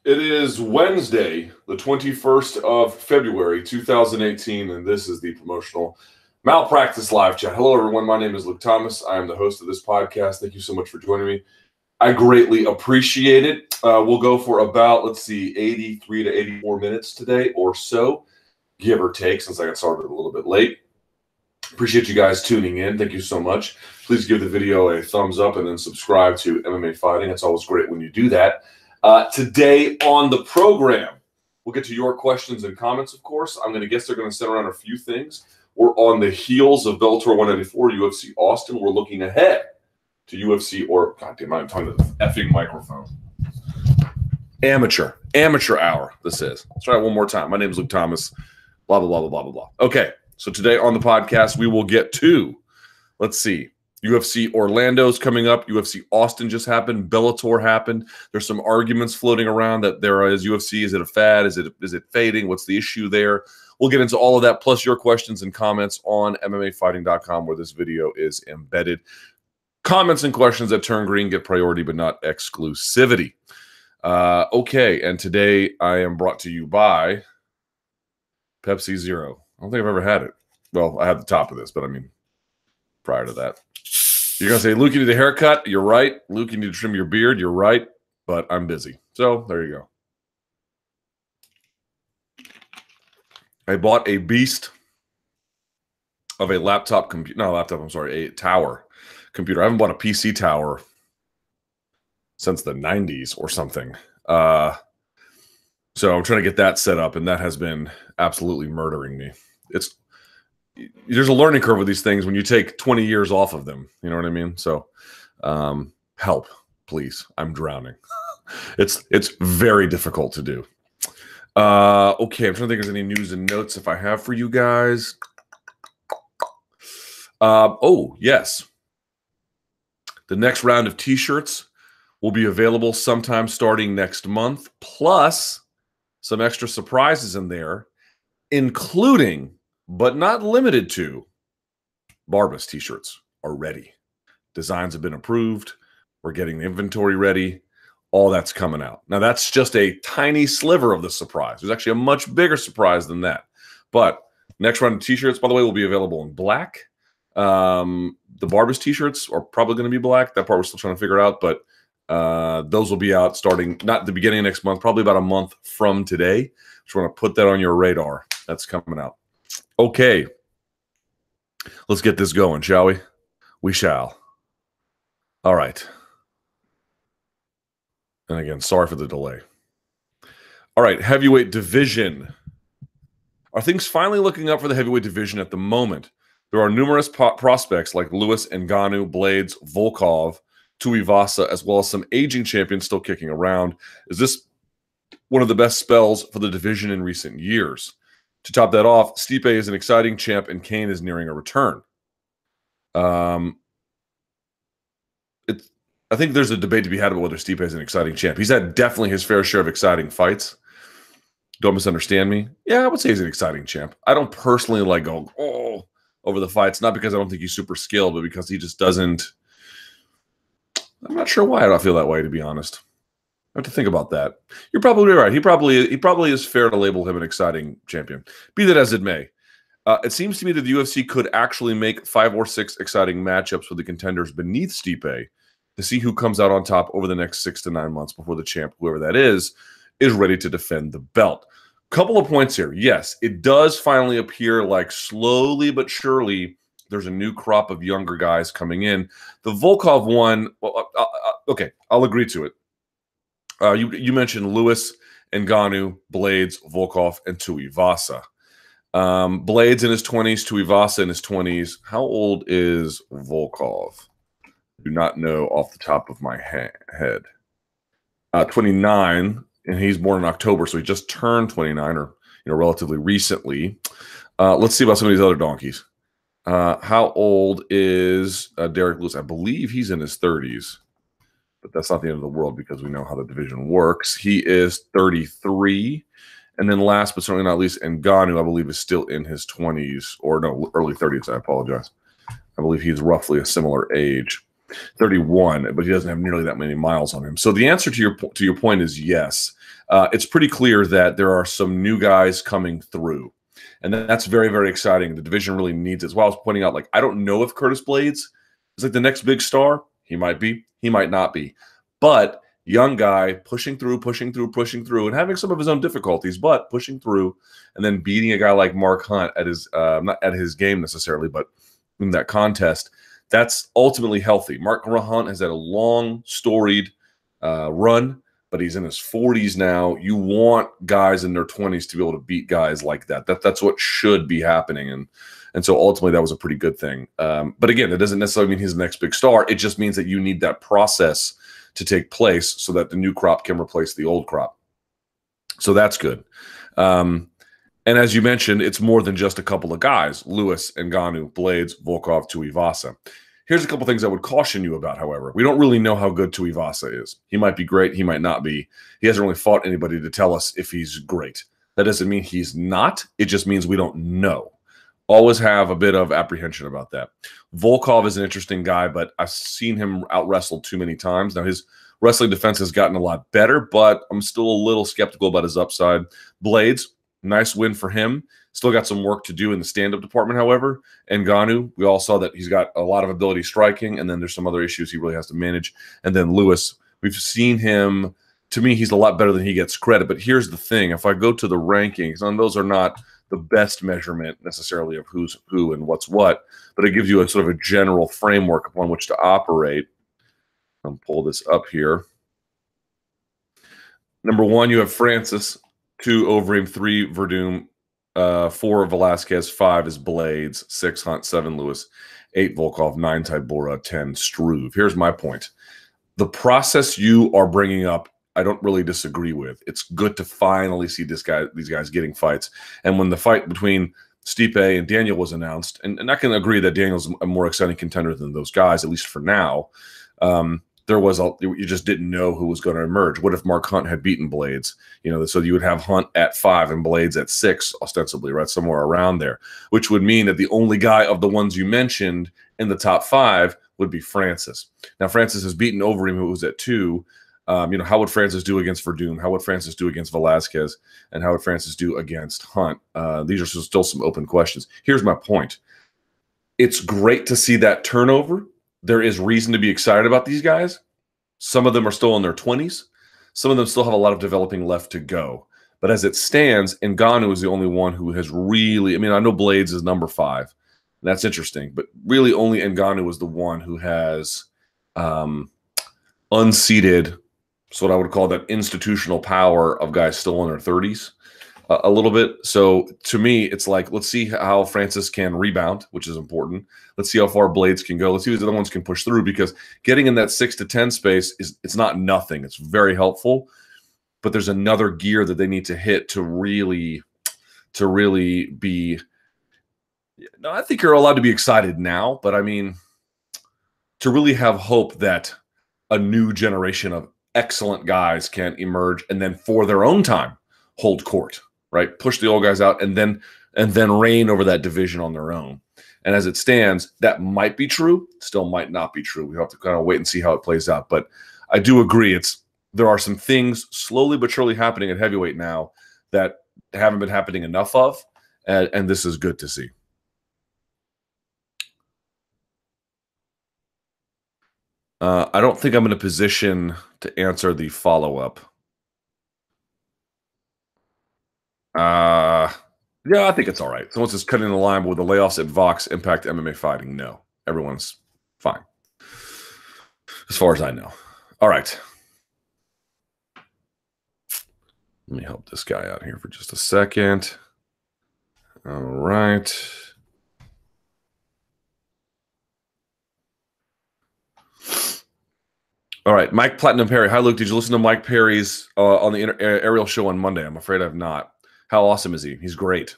It is Wednesday, the 21st of February, 2018, and this is the Promotional Malpractice Live Chat. Hello, everyone. My name is Luke Thomas. I am the host of this podcast. Thank you so much for joining me. I greatly appreciate it. We'll go for about, 83 to 84 minutes today or so, give or take, since I got started a little bit late. Appreciate you guys tuning in. Thank you so much. Please give the video a thumbs up and then subscribe to MMA Fighting. It's always great when you do that. Today on the program, we'll get to your questions and comments, of course. I'm going to guess they're going to center around a few things. We're on the heels of Bellator 194, UFC Austin. We're looking ahead to UFC, or goddamn, I'm talking to the effing microphone. Amateur hour, this is. Let's try it one more time. My name is Luke Thomas, blah, blah, blah, blah, blah, blah, blah. Okay, so today on the podcast, we will get to, UFC Orlando's coming up. UFC Austin just happened. Bellator happened. There's some arguments floating around that there is UFC. Is it a fad? Is it fading? What's the issue there? We'll get into all of that, plus your questions and comments on MMAfighting.com, where this video is embedded. Comments and questions that turn green get priority, but not exclusivity. Okay, and today I am brought to you by Pepsi Zero. I don't think I've ever had it. Well, I had the top of this, but I mean, prior to that. You're going to say, Luke, you need a haircut? You're right. Luke, you need to trim your beard? You're right. But I'm busy. So there you go. I bought a beast of a laptop computer. Not a laptop, I'm sorry. A tower computer. I haven't bought a PC tower since the 90s or something. So I'm trying to get that set up, and that has been absolutely murdering me. There's a learning curve with these things when you take 20 years off of them. You know what I mean? So help, please. I'm drowning. It's very difficult to do. Okay, I'm trying to think if there's any news and notes if I have for you guys. Oh, yes. The next round of T-shirts will be available sometime starting next month, plus some extra surprises in there, including, but not limited to, Barbas T-shirts are ready. Designs have been approved. We're getting the inventory ready. All that's coming out. Now, that's just a tiny sliver of the surprise. There's actually a much bigger surprise than that. But next round of T-shirts, by the way, will be available in black. The Barbas T-shirts are probably going to be black. That part we're still trying to figure out. But those will be out starting, not the beginning of next month, probably about a month from today. Just want to put that on your radar. That's coming out. Okay, let's get this going, shall we? We shall. All right. And again, sorry for the delay. All right, heavyweight division. Are things finally looking up for the heavyweight division at the moment? There are numerous prospects like Lewis, Ngannou, Blades, Volkov, Tuivasa, as well as some aging champions still kicking around. Is this one of the best spells for the division in recent years? To top that off, Stipe is an exciting champ, and Kane is nearing a return. I think there's a debate to be had about whether Stipe is an exciting champ. He's had definitely his fair share of exciting fights. Don't misunderstand me. Yeah, I would say he's an exciting champ. I don't personally go, over the fights, not because I don't think he's super skilled, but because he just doesn't. I'm not sure why I don't feel that way, to be honest. I have to think about that. You're probably right. He probably is fair to label him an exciting champion. Be that as it may, it seems to me that the UFC could actually make 5 or 6 exciting matchups for the contenders beneath Stipe to see who comes out on top over the next 6 to 9 months before the champ, whoever that is ready to defend the belt. Couple of points here. Yes, it does finally appear like slowly but surely there's a new crop of younger guys coming in. The Volkov one, well, okay, I'll agree to it. You mentioned Lewis, Ngannou, Blades, Volkov, and Tuivasa. Blades in his 20s, Tuivasa in his 20s. How old is Volkov? Do not know off the top of my head. 29, and he's born in October, so he just turned 29, or relatively recently. Let's see about some of these other donkeys. How old is Derek Lewis? I believe he's in his 30s. But that's not the end of the world because we know how the division works. He is 33. And then last but certainly not least, Ngannou, I believe, is still in his 20s. Or no, early 30s, I apologize. I believe he's roughly a similar age. 31, but he doesn't have nearly that many miles on him. So the answer to your point is yes. it's pretty clear that there are some new guys coming through. And that's very, very exciting. The division really needs it. As well, I was pointing out, like, I don't know if Curtis Blades is like the next big star. He might be. He might not be. But young guy pushing through, and having some of his own difficulties, but pushing through, and then beating a guy like Mark Hunt at his not at his game necessarily, but in that contest. That's ultimately healthy. Mark Hunt has had a long, storied run, but he's in his 40s now. You want guys in their 20s to be able to beat guys like that. That's what should be happening. And so ultimately that was a pretty good thing. But again, it doesn't necessarily mean he's the next big star. It just means that you need that process to take place so that the new crop can replace the old crop. So that's good. And as you mentioned, it's more than just a couple of guys: Lewis, Ngannou, Blades, Volkov, Tuivasa. Here's a couple things I would caution you about, however. We don't really know how good Tuivasa is. He might be great. He might not be. He hasn't really fought anybody to tell us if he's great. That doesn't mean he's not. It just means we don't know. Always have a bit of apprehension about that. Volkov is an interesting guy, but I've seen him out-wrestled too many times. Now, his wrestling defense has gotten a lot better, but I'm still a little skeptical about his upside. Blades, nice win for him. Still got some work to do in the stand-up department, however. Ngannou, we all saw that he's got a lot of ability striking, and then there's some other issues he really has to manage. And then Lewis, we've seen him. To me, he's a lot better than he gets credit. But here's the thing. If I go to the rankings, and those are not the best measurement necessarily of who's who and what's what, but it gives you a sort of a general framework upon which to operate. I'll pull this up here. Number one, you have Francis. 2, Overeem. 3, Verdum. 4, Velasquez. 5 is Blades. 6, Hunt. 7, Lewis. 8, Volkov. 9, Tybura. 10, Struve. Here's my point. The process you are bringing up, I don't really disagree with. It's good to finally see these guys getting fights. And when the fight between Stipe and Daniel was announced, and I can agree that Daniel's a more exciting contender than those guys, at least for now. You just didn't know who was going to emerge. What if Mark Hunt had beaten Blades? So you would have Hunt at 5 and Blades at 6, ostensibly, right, somewhere around there, which would mean that the only guy of the ones you mentioned in the top 5 would be Francis. Now, Francis has beaten Overeem, who was at 2. How would Francis do against Verdum? How would Francis do against Velasquez? And how would Francis do against Hunt? These are still some open questions. Here's my point. It's great to see that turnover. There is reason to be excited about these guys. Some of them are still in their 20s. Some of them still have a lot of developing left to go. But as it stands, Ngannou is the only one who has really, I know Blades is number 5. That's interesting. But really only Ngannou is the one who has unseated, so what I would call that institutional power of guys still in their 30s a little bit. So to me, it's like, let's see how Francis can rebound, which is important. Let's see how far Blades can go. Let's see if the other ones can push through, because getting in that 6 to 10 space it's not nothing. It's very helpful, but there's another gear that they need to hit to really be. No, I think you're allowed to be excited now, but to really have hope that a new generation of excellent guys can emerge and then for their own time hold court, right? Push the old guys out and then reign over that division on their own. And as it stands, that might be true, still might not be true. We have to kind of wait and see how it plays out. But I do agree there are some things slowly but surely happening at heavyweight now that haven't been happening enough of, and this is good to see. I don't think I'm in a position to answer the follow-up. Yeah, I think it's all right. Someone says cutting the line, but with the layoffs at Vox impact MMA fighting? No, everyone's fine, as far as I know. All right. Let me help this guy out here for just a second. All right. All right, Mike Platinum Perry. Hi, Luke. Did you listen to Mike Perry's on the Ariel show on Monday? I'm afraid I've not. How awesome is he? He's great.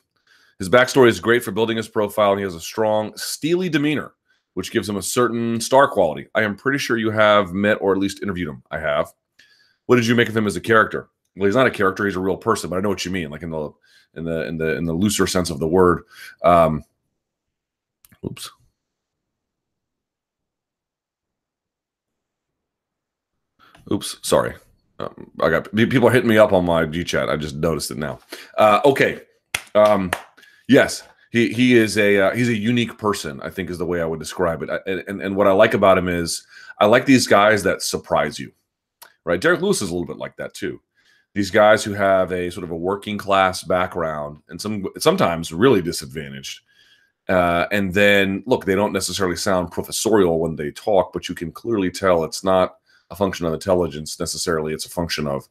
His backstory is great for building his profile, and he has a strong, steely demeanor, which gives him a certain star quality. I am pretty sure you have met or at least interviewed him. I have. What did you make of him as a character? Well, he's not a character; he's a real person. But I know what you mean, like in the looser sense of the word. Oops. Sorry. I got people hitting me up on my G chat. I just noticed it now. Okay. Yes, he is he's a unique person, I think is the way I would describe it. And what I like about him is I like these guys that surprise you, right? Derek Lewis is a little bit like that too. These guys who have a sort of a working class background and sometimes really disadvantaged. And then look, they don't necessarily sound professorial when they talk, but you can clearly tell it's not a function of intelligence necessarily. It's a function of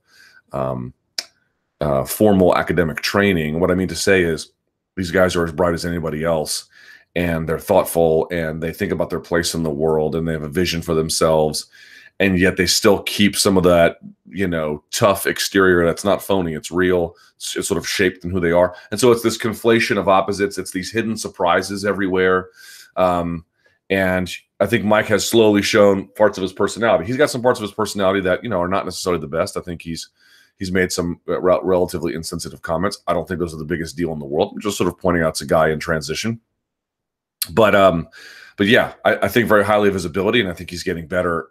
formal academic training. What I mean to say is these guys are as bright as anybody else, and they're thoughtful, and they think about their place in the world, and they have a vision for themselves, and yet they still keep some of that, tough exterior that's not phony. It's real. It's sort of shaped in who they are. And so it's this conflation of opposites. It's these hidden surprises everywhere. And I think Mike has slowly shown parts of his personality. He's got some parts of his personality that, are not necessarily the best. I think he's made some relatively insensitive comments. I don't think those are the biggest deal in the world. I'm just sort of pointing out it's a guy in transition. But yeah, I think very highly of his ability, and I think he's getting better.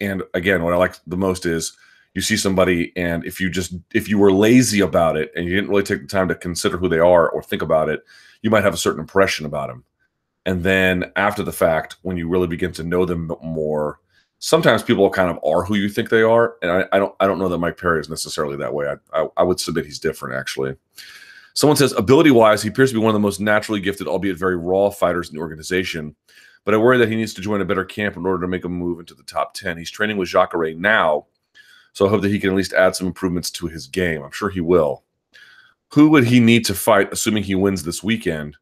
And again, what I like the most is you see somebody, and if you were lazy about it and you didn't really take the time to consider who they are or think about it, you might have a certain impression about him. And then after the fact, when you really begin to know them more, sometimes people kind of are who you think they are. And I don't know that Mike Perry is necessarily that way. I would submit he's different, actually. Someone says, ability-wise, he appears to be one of the most naturally gifted, albeit very raw fighters in the organization. But I worry that he needs to join a better camp in order to make a move into the top 10. He's training with Jacare now, so I hope that he can at least add some improvements to his game. I'm sure he will. Who would he need to fight, assuming he wins this weekend,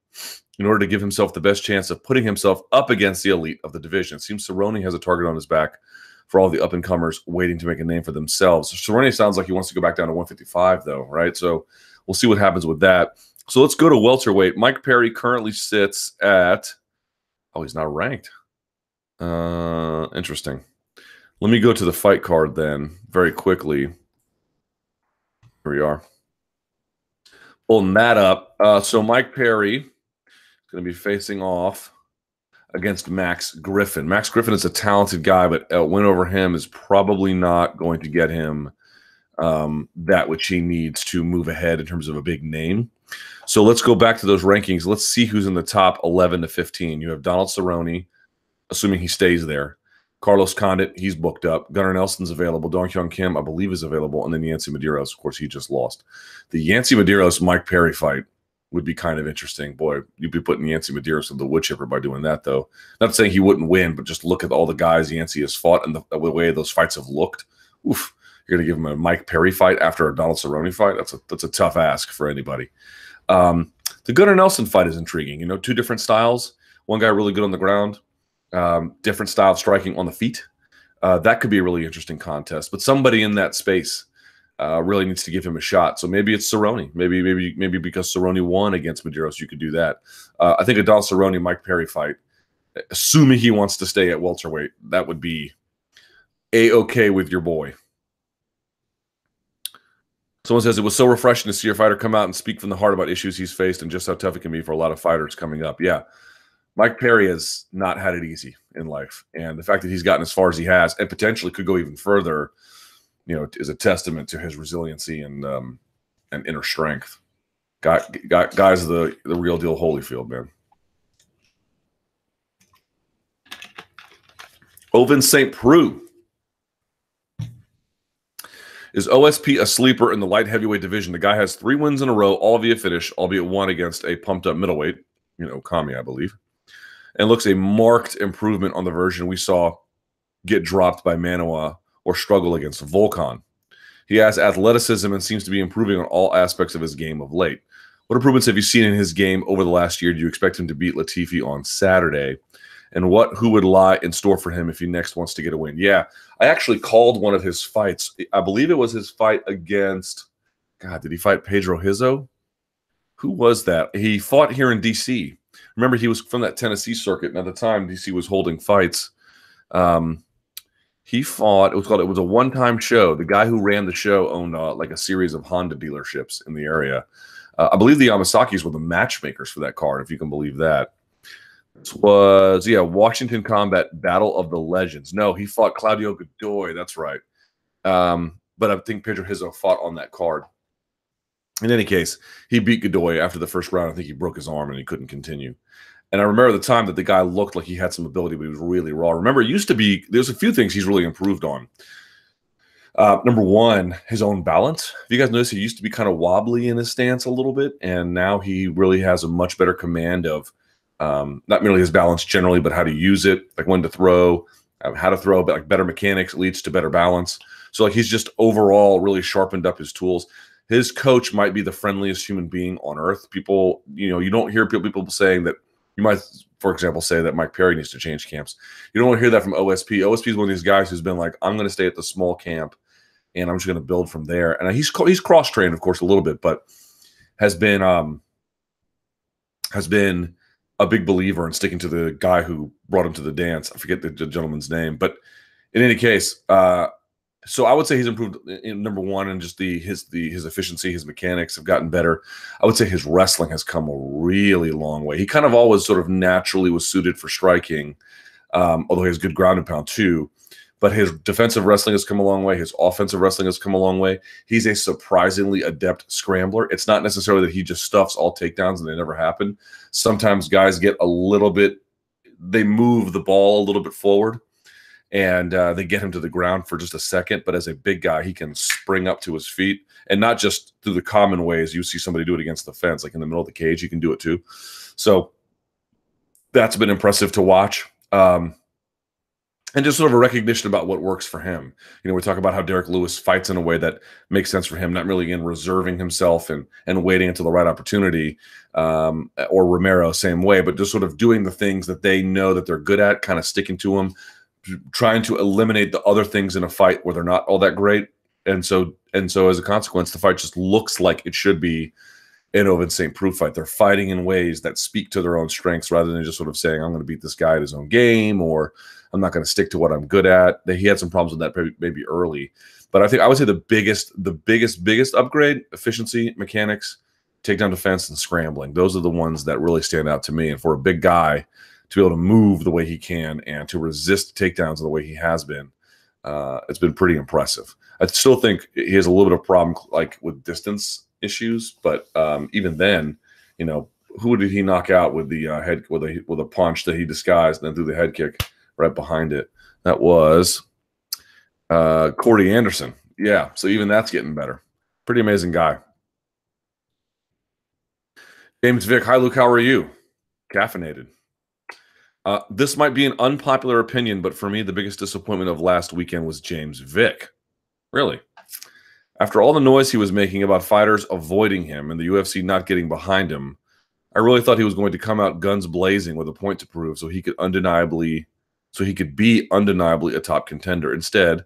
in order to give himself the best chance of putting himself up against the elite of the division? It seems Cerrone has a target on his back for all the up-and-comers waiting to make a name for themselves. Cerrone sounds like he wants to go back down to 155, though, right? So we'll see what happens with that. So let's go to welterweight. Mike Perry currently sits at... Oh, he's not ranked. Interesting. Let me go to the fight card then very quickly. Here we are. Pulling that up. So Mike Perry is going to be facing off against Max Griffin. Max Griffin is a talented guy, but a win over him is probably not going to get him that which he needs to move ahead in terms of a big name. So let's go back to those rankings. Let's see who's in the top 11 to 15. You have Donald Cerrone, assuming he stays there. Carlos Condit, he's booked up. Gunnar Nelson's available. Dong Hyun Kim, I believe, is available. And then Yancy Medeiros, of course, he just lost. The Yancy Medeiros-Mike Perry fight would be kind of interesting. Boy, you'd be putting Yancy Medeiros in the wood chipper by doing that, though. Not saying he wouldn't win, but just look at all the guys Yancy has fought and the way those fights have looked. Oof, you're going to give him a Mike Perry fight after a Donald Cerrone fight? That's a tough ask for anybody. The Gunnar Nelson fight is intriguing. Two different styles. One guy really good on the ground. Different style of striking on the feet. That could be a really interesting contest. But somebody in that space really needs to give him a shot. So maybe it's Cerrone. Maybe because Cerrone won against Medeiros, you could do that. I think a Donald Cerrone-Mike Perry fight, assuming he wants to stay at welterweight, that would be A-okay with your boy. Someone says, it was so refreshing to see your fighter come out and speak from the heart about issues he's faced and just how tough it can be for a lot of fighters coming up. Yeah. Mike Perry has not had it easy in life. And the fact that he's gotten as far as he has and potentially could go even further, is a testament to his resiliency and inner strength. Guys the real deal Holyfield, man. Oven St. Preux. Is OSP a sleeper in the light heavyweight division? The guy has 3 wins in a row, all via finish, albeit one against a pumped-up middleweight, Kami, I believe, and looks a marked improvement on the version we saw get dropped by Manoa or struggle against Volkan. He has athleticism and seems to be improving on all aspects of his game of late. What improvements have you seen in his game over the last year? Do you expect him to beat Latifi on Saturday? And who would lie in store for him if he next wants to get a win? Yeah, I actually called one of his fights. I believe it was his fight against, did he fight Pedro Hizzo? Who was that? He fought here in D.C. Remember, he was from that Tennessee circuit, and at the time, D.C. was holding fights. He fought, it was a one-time show. The guy who ran the show owned like a series of Honda dealerships in the area. I believe the Yamasakis were the matchmakers for that card, if you can believe that. This was, Washington Combat Battle of the Legends. No, he fought Claudio Godoy. That's right. But but I think Pedro Rizzo fought on that card. In any case, he beat Godoy after the first round. I think he broke his arm and he couldn't continue. And I remember at the time that the guy looked like he had some ability, but he was really raw. Remember, it used to be, there's a few things he's really improved on. Number one, his own balance. If you guys notice, he used to be kind of wobbly in his stance a little bit, and now he really has a much better command of not merely his balance generally, but how to use it, like when to throw, how to throw, but like better mechanics leads to better balance. So like he's just overall really sharpened up his tools. His coach might be the friendliest human being on earth. People, you don't hear people saying that. You might, for example, say that Mike Perry needs to change camps. You don't want to hear that from OSP. OSP is one of these guys who's been like, I'm going to stay at the small camp, and I'm just going to build from there. And he's cross-trained, of course, a little bit, but has been a big believer in sticking to the guy who brought him to the dance. I forget the gentleman's name, but in any case, so I would say he's improved in number one, and just his efficiency, his mechanics have gotten better. I would say his wrestling has come a really long way. He kind of always sort of naturally was suited for striking, although he has good ground and pound too. But his defensive wrestling has come a long way. His offensive wrestling has come a long way. He's a surprisingly adept scrambler. It's not necessarily that he just stuffs all takedowns and they never happen. Sometimes guys get a little bit, they move the ball a little bit forward, and they get him to the ground for just a second. But as a big guy, he can spring up to his feet, and not just through the common ways you see somebody do it against the fence, like in the middle of the cage, he can do it too. So that's been impressive to watch. And just sort of a recognition about what works for him. We talk about how Derek Lewis fights in a way that makes sense for him, not really in reserving himself and waiting until the right opportunity, or Romero, same way, but just sort of doing the things that they know that they're good at, kind of sticking to them, trying to eliminate the other things in a fight where they're not all that great. And so as a consequence, the fight just looks like it should be an Ovince St. Preux fight. They're fighting in ways that speak to their own strengths rather than just sort of saying, I'm going to beat this guy at his own game, or I'm not going to stick to what I'm good at. He had some problems with that maybe early. But I would say the biggest upgrade, efficiency, mechanics, takedown defense, and scrambling. Those are the ones that really stand out to me. And for a big guy to be able to move the way he can and to resist takedowns the way he has been, it's been pretty impressive. I still think he has a little bit of problem like with distance issues, but even then, who did he knock out with the head with a punch that he disguised and then threw the head kick right behind it? That was Cordy Anderson. Yeah, so even that's getting better. Pretty amazing guy. James Vick. Hi, Luke. How are you? Caffeinated. This might be an unpopular opinion, but for me, the biggest disappointment of last weekend was James Vick. Really? After all the noise he was making about fighters avoiding him and the UFC not getting behind him, I really thought he was going to come out guns blazing with a point to prove so he could be undeniably a top contender. Instead,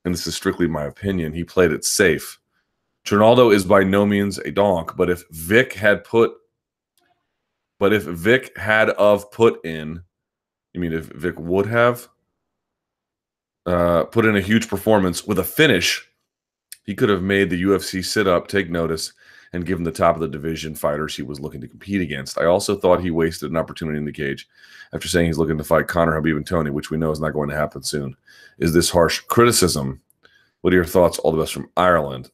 and this is strictly my opinion, he played it safe. Trinaldo is by no means a donk, but if Vick had put in, you mean if Vick would have put in a huge performance with a finish, he could have made the UFC sit up, take notice, and give him the top of the division fighters he was looking to compete against. I also thought he wasted an opportunity in the cage after saying he's looking to fight Conor, Habib, and Tony, which we know is not going to happen soon. Is this harsh criticism? What are your thoughts? All the best from Ireland.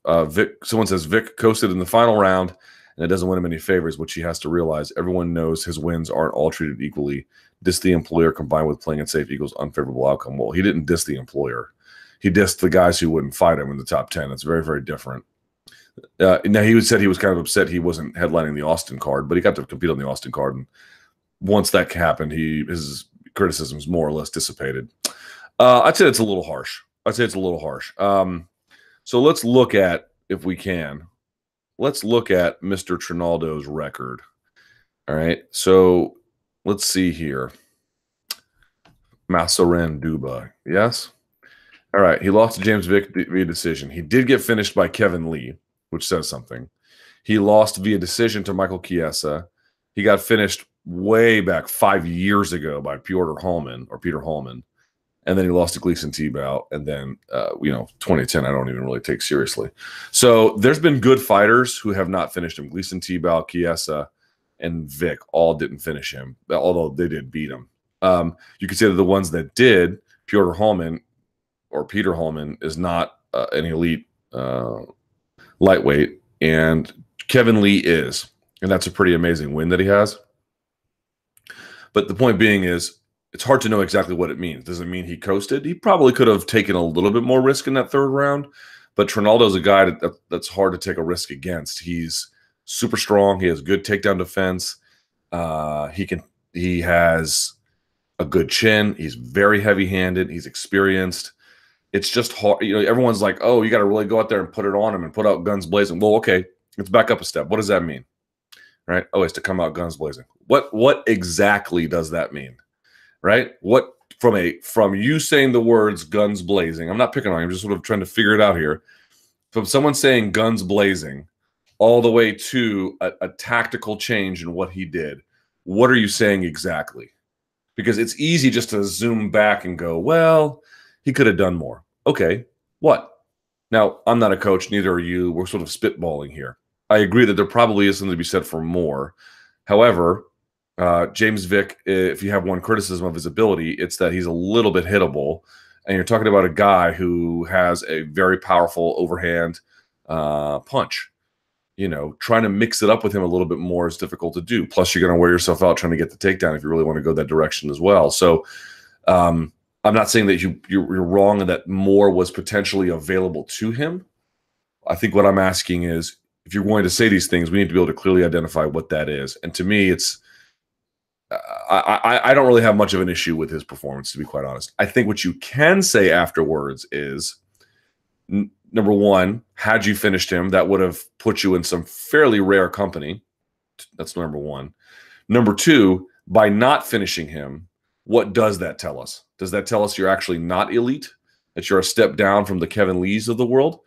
Someone says Vick coasted in the final round, and it doesn't win him any favors, which he has to realize. Everyone knows his wins aren't all treated equally. Diss the employer combined with playing it safe equals unfavorable outcome. Well, he didn't diss the employer. He dissed the guys who wouldn't fight him in the top 10. It's very, very different. Now, he said he was kind of upset he wasn't headlining the Austin card, but he got to compete on the Austin card. And once that happened, his criticisms more or less dissipated. I'd say it's a little harsh. So let's look at, if we can, Mr. Trinaldo's record. All right. So let's see here. Massaran Duba. Yes. All right. He lost to James Vick via decision. He did get finished by Kevin Lee, which says something. He lost via decision to Michael Chiesa. He got finished way back 5 years ago by Peter Hallman. And then he lost to Gleason Tebow. And then, 2010, I don't even really take seriously. So there's been good fighters who have not finished him. Gleason Tebow, Chiesa, and Vick all didn't finish him, although they did beat him. You could say that the ones that did, Peter Hallman is not an elite lightweight, and Kevin Lee is, and that's a pretty amazing win that he has. But the point being is, it's hard to know exactly what it means. Does it mean he coasted? He probably could have taken a little bit more risk in that third round, but Trinaldo's a guy that's hard to take a risk against. He's super strong. He has good takedown defense. He has a good chin. He's very heavy-handed. He's experienced. It's just hard. You know, everyone's like, oh, you got to really go out there and put it on him and put out guns blazing. Well, okay, let's back up a step. What does that mean? Right? Oh, it's to come out guns blazing. What exactly does that mean? Right? What from you saying the words guns blazing, I'm not picking on you, I'm just sort of trying to figure it out here. From someone saying guns blazing all the way to a tactical change in what he did, what are you saying exactly? Because it's easy just to zoom back and go, well, he could have done more. Okay, what? Now, I'm not a coach, neither are you. We're sort of spitballing here. I agree that there probably is something to be said for more. However, James Vick, if you have one criticism of his ability, it's that he's a little bit hittable. And you're talking about a guy who has a very powerful overhand punch. You know, trying to mix it up with him a little bit more is difficult to do. Plus, you're going to wear yourself out trying to get the takedown if you really want to go that direction as well. So I'm not saying that you're wrong and that more was potentially available to him. I think what I'm asking is, if you're going to say these things, we need to be able to clearly identify what that is. And to me, it's I don't really have much of an issue with his performance, to be quite honest. I think what you can say afterwards is, number one, had you finished him, that would have put you in some fairly rare company. That's number one. Number two, by not finishing him, what does that tell us? Does that tell us you're actually not elite, that you're a step down from the Kevin Lees of the world?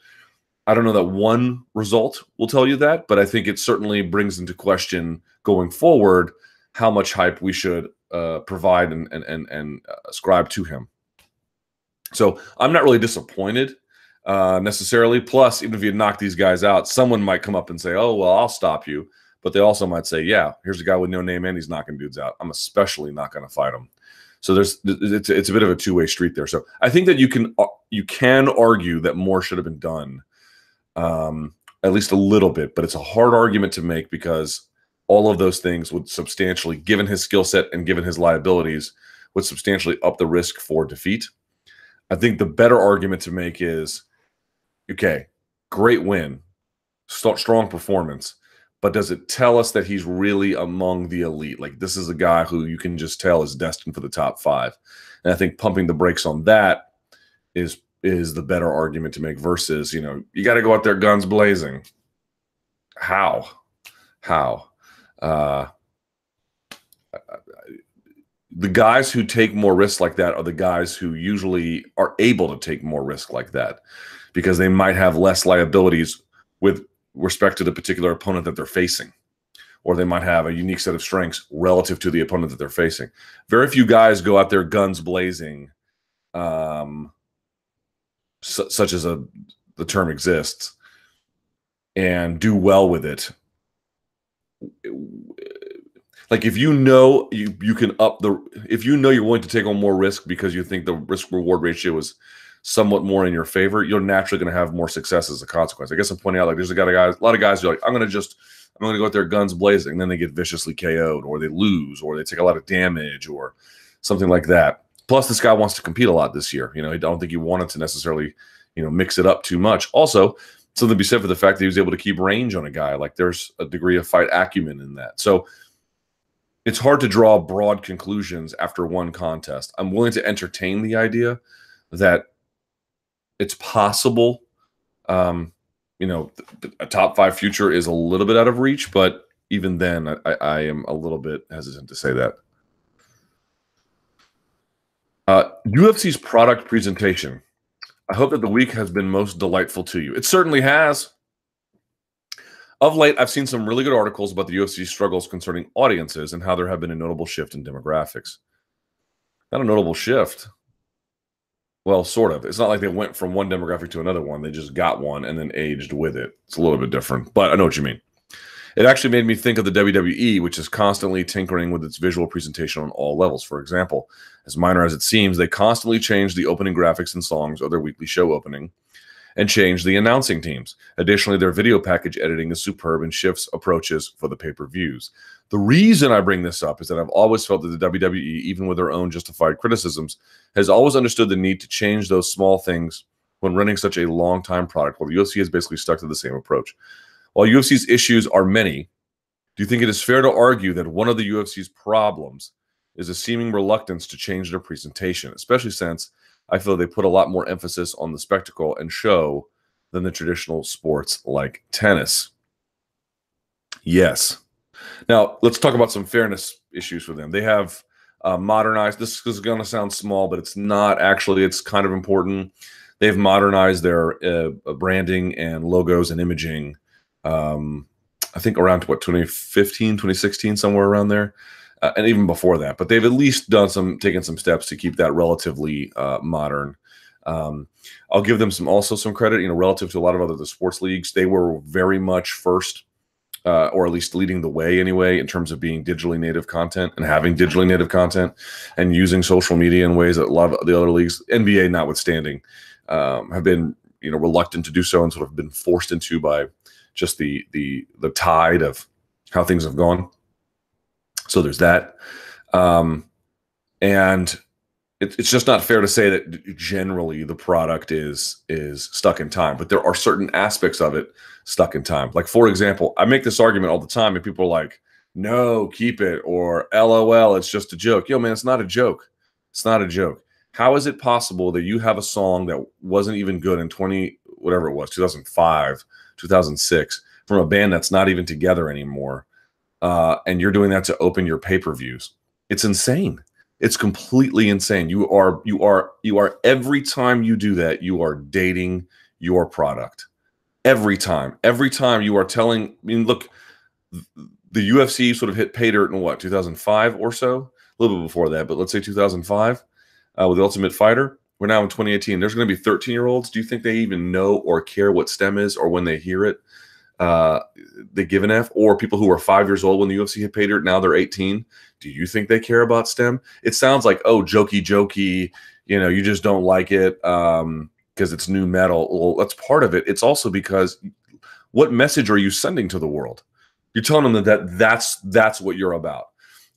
I don't know that one result will tell you that, but I think it certainly brings into question going forward how much hype we should provide and ascribe to him. So I'm not really disappointed necessarily. Plus, even if you knock these guys out, someone might come up and say, oh, well, I'll stop you. But they also might say, yeah, here's a guy with no name and he's knocking dudes out. I'm especially not going to fight him. So it's a bit of a two-way street there. So I think that you can argue that more should have been done, at least a little bit. But it's a hard argument to make because all of those things would substantially, given his skill set and given his liabilities, would substantially up the risk for defeat. I think the better argument to make is, okay, great win, strong performance, but does it tell us that he's really among the elite? Like, this is a guy who you can just tell is destined for the top five. And I think pumping the brakes on that is the better argument to make versus, you know, you got to go out there guns blazing. How? The guys who take more risks like that are the guys who usually are able to take more risk like that because they might have less liabilities with respect to the particular opponent that they're facing, or they might have a unique set of strengths relative to the opponent that they're facing. Very few guys go out there guns blazing, such as the term exists, and do well with it. Like, if you know you can if you know you're willing to take on more risk because you think the risk reward ratio is somewhat more in your favor, you're naturally going to have more success as a consequence. I guess I'm pointing out, like, there's a lot of guys who are like, I'm going to go out there guns blazing, and then they get viciously KO'd, or they lose, or they take a lot of damage, or something like that. Plus, this guy wants to compete a lot this year. You know, I don't think he wanted to necessarily, you know, mix it up too much. Also, something to be said for the fact that he was able to keep range on a guy. Like, there's a degree of fight acumen in that. So it's hard to draw broad conclusions after one contest. I'm willing to entertain the idea that it's possible, you know, a top five future is a little bit out of reach, but even then, I am a little bit hesitant to say that. UFC's product presentation. I hope that the week has been most delightful to you. It certainly has. Of late, I've seen some really good articles about the UFC struggles concerning audiences and how there have been a notable shift in demographics. Not a notable shift. Well, sort of. It's not like they went from one demographic to another one. They just got one and then aged with it. It's a little bit different, but I know what you mean. It actually made me think of the WWE, which is constantly tinkering with its visual presentation on all levels. For example, as minor as it seems, they constantly change the opening graphics and songs or their weekly show opening. and changed the announcing teams. Additionally, their video package editing is superb and shifts approaches for the pay-per-views. The reason I bring this up is that I've always felt that the WWE, even with their own justified criticisms, has always understood the need to change those small things when running such a long-time product, while the UFC has basically stuck to the same approach. While UFC's issues are many, do you think it is fair to argue that one of the UFC's problems is a seeming reluctance to change their presentation, especially since I feel they put a lot more emphasis on the spectacle and show than the traditional sports like tennis? Yes. Now, let's talk about some fairness issues for them. They have modernized, this is going to sound small, but it's not actually, it's kind of important. They've modernized their branding and logos and imaging, I think around, what, 2015, 2016, somewhere around there. And even before that, but they've at least taken some steps to keep that relatively modern. I'll give them also some credit, relative to a lot of other sports leagues. They were very much first, or at least leading the way anyway, in terms of being digitally native content and having digitally native content and using social media in ways that a lot of the other leagues, NBA notwithstanding, have been, reluctant to do so and sort of been forced into by just the tide of how things have gone. So there's that. And it's just not fair to say that generally the product is stuck in time, but there are certain aspects of it stuck in time. Like, for example, I make this argument all the time and people are like, no, keep it, or LOL, it's just a joke. Yo, man, it's not a joke. It's not a joke. How is it possible that you have a song that wasn't even good in 2005, 2006, from a band that's not even together anymore, and you're doing that to open your pay-per-views? It's insane. It's completely insane. You are every time you do that, you are dating your product. Every time you are telling, look, the UFC sort of hit pay dirt in what, 2005 or so, a little bit before that, but let's say 2005 with The Ultimate Fighter. We're now in 2018. There's going to be 13-year-olds. Do you think they even know or care what STEM is, or when they hear it, they give an F? Or people who were 5 years old when the UFC hit pay dirt, now they're 18. Do you think they care about STEM? It sounds like, oh, jokey, you just don't like it because it's new metal. Well, that's part of it. It's also because what message are you sending to the world? You're telling them that's what you're about.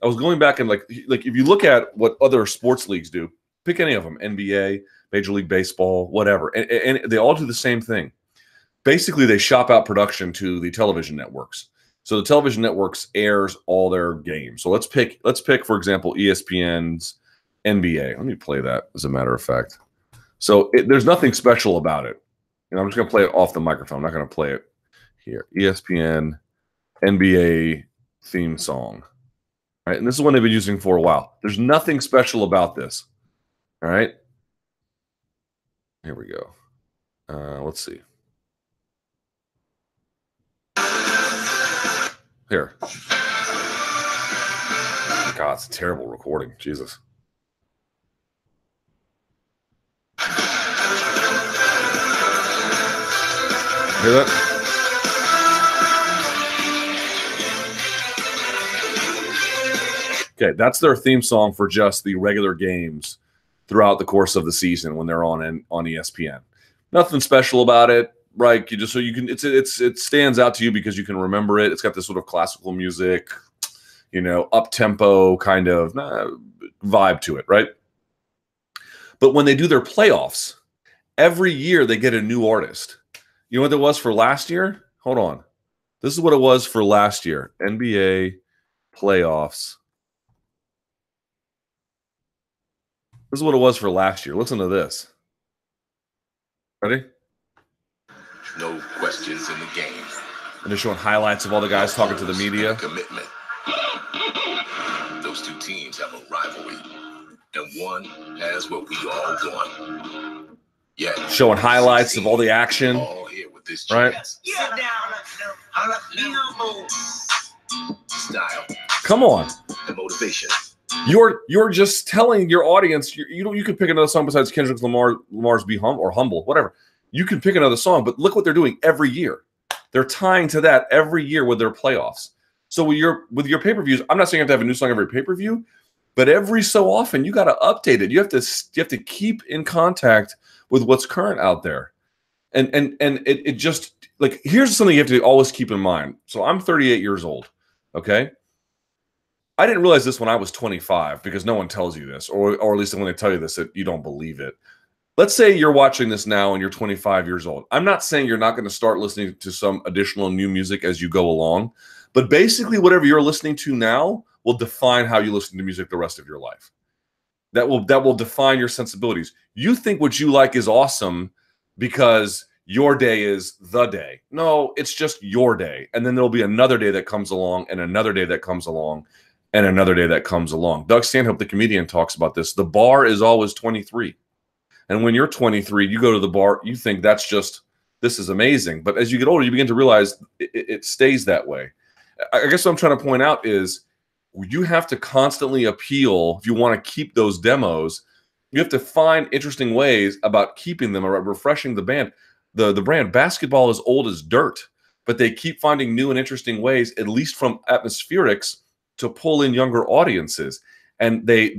I was going back and like if you look at what other sports leagues do, pick any of them, NBA, Major League Baseball, whatever, and they all do the same thing. Basically, they shop out production to the television networks. So the television networks airs all their games. So let's pick, for example, ESPN's NBA. Let me play that, as a matter of fact. So there's nothing special about it. I'm just going to play it off the microphone. I'm not going to play it here. ESPN NBA theme song. All right, and this is one they've been using for a while. There's nothing special about this. All right. Here we go. Let's see. Here. God, it's a terrible recording. Jesus. Hear that? Okay, that's their theme song for just the regular games throughout the course of the season when they're on ESPN. Nothing special about it, right? It stands out to you because you can remember it. It's got this sort of classical music, up tempo kind of vibe to it, right? But when they do their playoffs, every year they get a new artist. You know what it was for last year? Hold on. This is what it was for last year. NBA playoffs. This is what it was for last year. Listen to this. Ready? No questions in the game. And they're showing highlights of all the guys talking to the media. Commitment. Those two teams have a rivalry, and one has what we all want. Yeah. Showing highlights of all the action. All here with this right? Sit down. Style. Come on. And motivation. You're just telling your audience you could pick another song besides Kendrick Lamar's "Be Humble" or "Humble," whatever. You can pick another song, but look what they're doing every year. They're tying to that every year with their playoffs. So with your pay-per-views, I'm not saying you have to have a new song every pay-per-view, but every so often you got to update it. You have to keep in contact with what's current out there. And it just, like, here's something you have to always keep in mind. So I'm 38 years old, okay? I didn't realize this when I was 25 because no one tells you this, or at least when they tell you this, that you don't believe it. Let's say you're watching this now and you're 25 years old. I'm not saying you're not going to start listening to some additional new music as you go along, but basically whatever you're listening to now will define how you listen to music the rest of your life. That will define your sensibilities. You think what you like is awesome because your day is the day. No, it's just your day. And then there'll be another day that comes along, and another day that comes along, and another day that comes along. Doug Stanhope, the comedian, talks about this. The bar is always 23. And when you're 23, you go to the bar, you think that's just, this is amazing. But as you get older, you begin to realize it stays that way. I guess what I'm trying to point out is you have to constantly appeal. If you want to keep those demos, you have to find interesting ways about keeping them or refreshing the brand. The brand. Basketball is old as dirt, but they keep finding new and interesting ways, at least from atmospherics, to pull in younger audiences. And they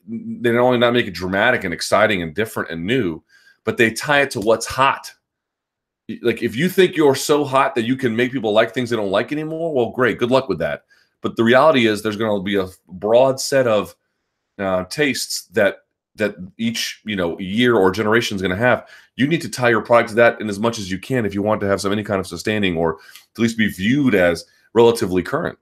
not only not make it dramatic and exciting and different and new, but they tie it to what's hot. Like, if you think you're so hot that you can make people like things they don't like anymore, well, great, good luck with that. But the reality is there's going to be a broad set of tastes that each year or generation is going to have. You need to tie your product to that in as much as you can if you want to have any kind of sustaining, or at least be viewed as relatively current.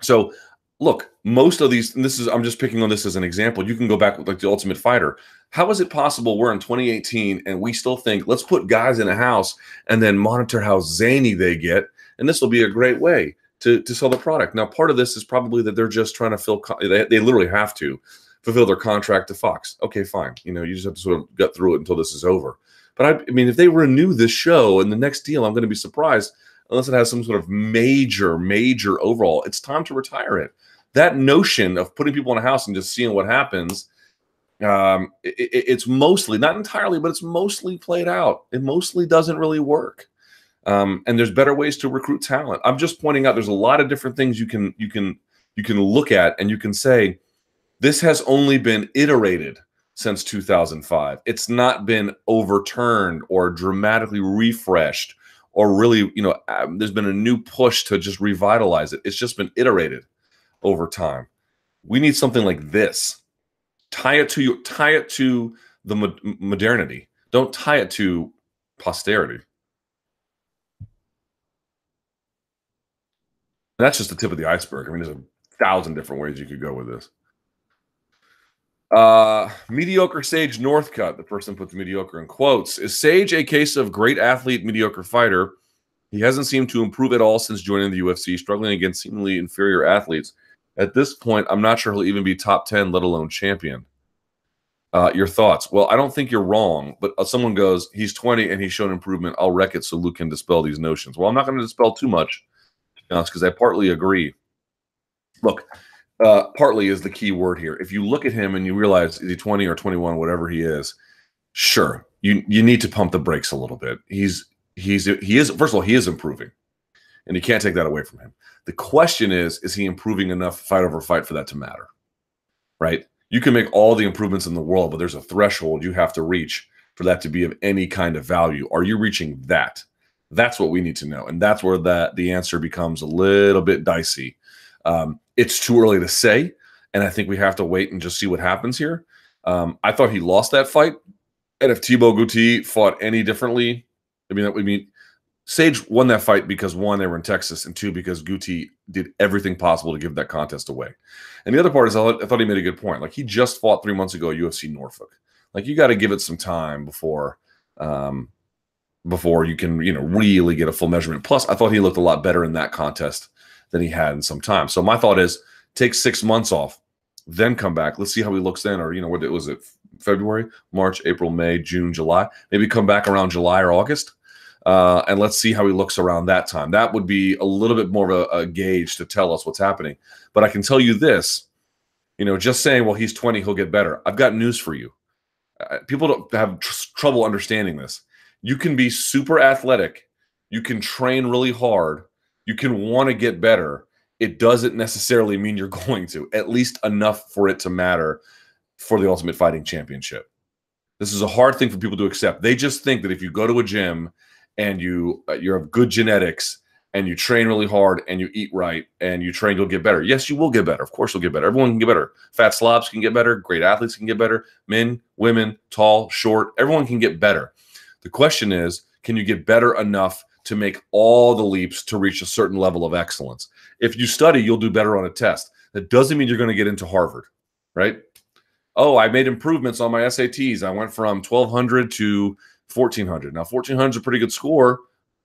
So look, most of these, and I'm just picking on this as an example. You can go back with like the Ultimate Fighter. How is it possible we're in 2018 and we still think, let's put guys in a house and then monitor how zany they get, and this will be a great way to sell the product? Now, part of this is probably that they're just trying to they literally have to fulfill their contract to Fox. Okay, fine. You just have to sort of get through it until this is over. But I mean, if they renew this show and the next deal, I'm going to be surprised unless it has some sort of major overhaul. It's time to retire it. That notion of putting people in a house and just seeing what happens, it's mostly, not entirely, but it's mostly played out. It mostly doesn't really work. And there's better ways to recruit talent. I'm just pointing out there's a lot of different things you can look at, and you can say this has only been iterated since 2005. It's not been overturned or dramatically refreshed, or really, there's been a new push to just revitalize it. It's just been iterated over time. We need something like this. Tie it to the modernity. Don't tie it to posterity. And that's just the tip of the iceberg. I mean, there's 1,000 different ways you could go with this. Mediocre Sage Northcutt, the person puts mediocre in quotes. Is Sage a case of great athlete, mediocre fighter? He hasn't seemed to improve at all since joining the UFC, struggling against seemingly inferior athletes. At this point, I'm not sure he'll even be top 10, let alone champion. Your thoughts? Well, I don't think you're wrong, but someone goes, he's 20 and he's shown improvement. I'll wreck it so Luke can dispel these notions. Well, I'm not going to dispel too much, to be honest, because I partly agree. Look, partly is the key word here. If you look at him and you realize, is he 20 or 21, whatever he is, sure, you need to pump the brakes a little bit. He is first of all, he is improving, and you can't take that away from him. The question is he improving enough fight over fight for that to matter? Right? You can make all the improvements in the world, but there's a threshold you have to reach for that to be of any kind of value. Are you reaching that? That's what we need to know, and that's where the answer becomes a little bit dicey. It's too early to say, and I think we have to wait and just see what happens here. I thought he lost that fight, and if Thibaut Gouti fought any differently, I mean, Sage won that fight because, one, they were in Texas, and two, because Gouti did everything possible to give that contest away. And the other part is I thought he made a good point. Like, he just fought 3 months ago at UFC Norfolk. Like, you got to give it some time before you can, really get a full measurement. Plus, I thought he looked a lot better in that contest than he had in some time. So my thought is take 6 months off, then come back. Let's see how he looks then. Or, what was it? February, March, April, May, June, July. Maybe come back around July or August. And let's see how he looks around that time. That would be a little bit more of a gauge to tell us what's happening. But I can tell you this, just saying, well, he's 20, he'll get better. I've got news for you. People don't have trouble understanding this. You can be super athletic. You can train really hard. You can want to get better. It doesn't necessarily mean you're going to, at least enough for it to matter for the Ultimate Fighting Championship. This is a hard thing for people to accept. They just think that if you go to a gym and you have good genetics and you train really hard and you eat right and you train, you'll get better. Yes, you will get better. Of course you'll get better. Everyone can get better. Fat slobs can get better. Great athletes can get better. Men, women, tall, short, everyone can get better. The question is, can you get better enough to make all the leaps to reach a certain level of excellence? If you study, you'll do better on a test. That doesn't mean you're going to get into Harvard, right? Oh, I made improvements on my SATs. I went from 1,200 to 1,400. Now, 1,400 is a pretty good score.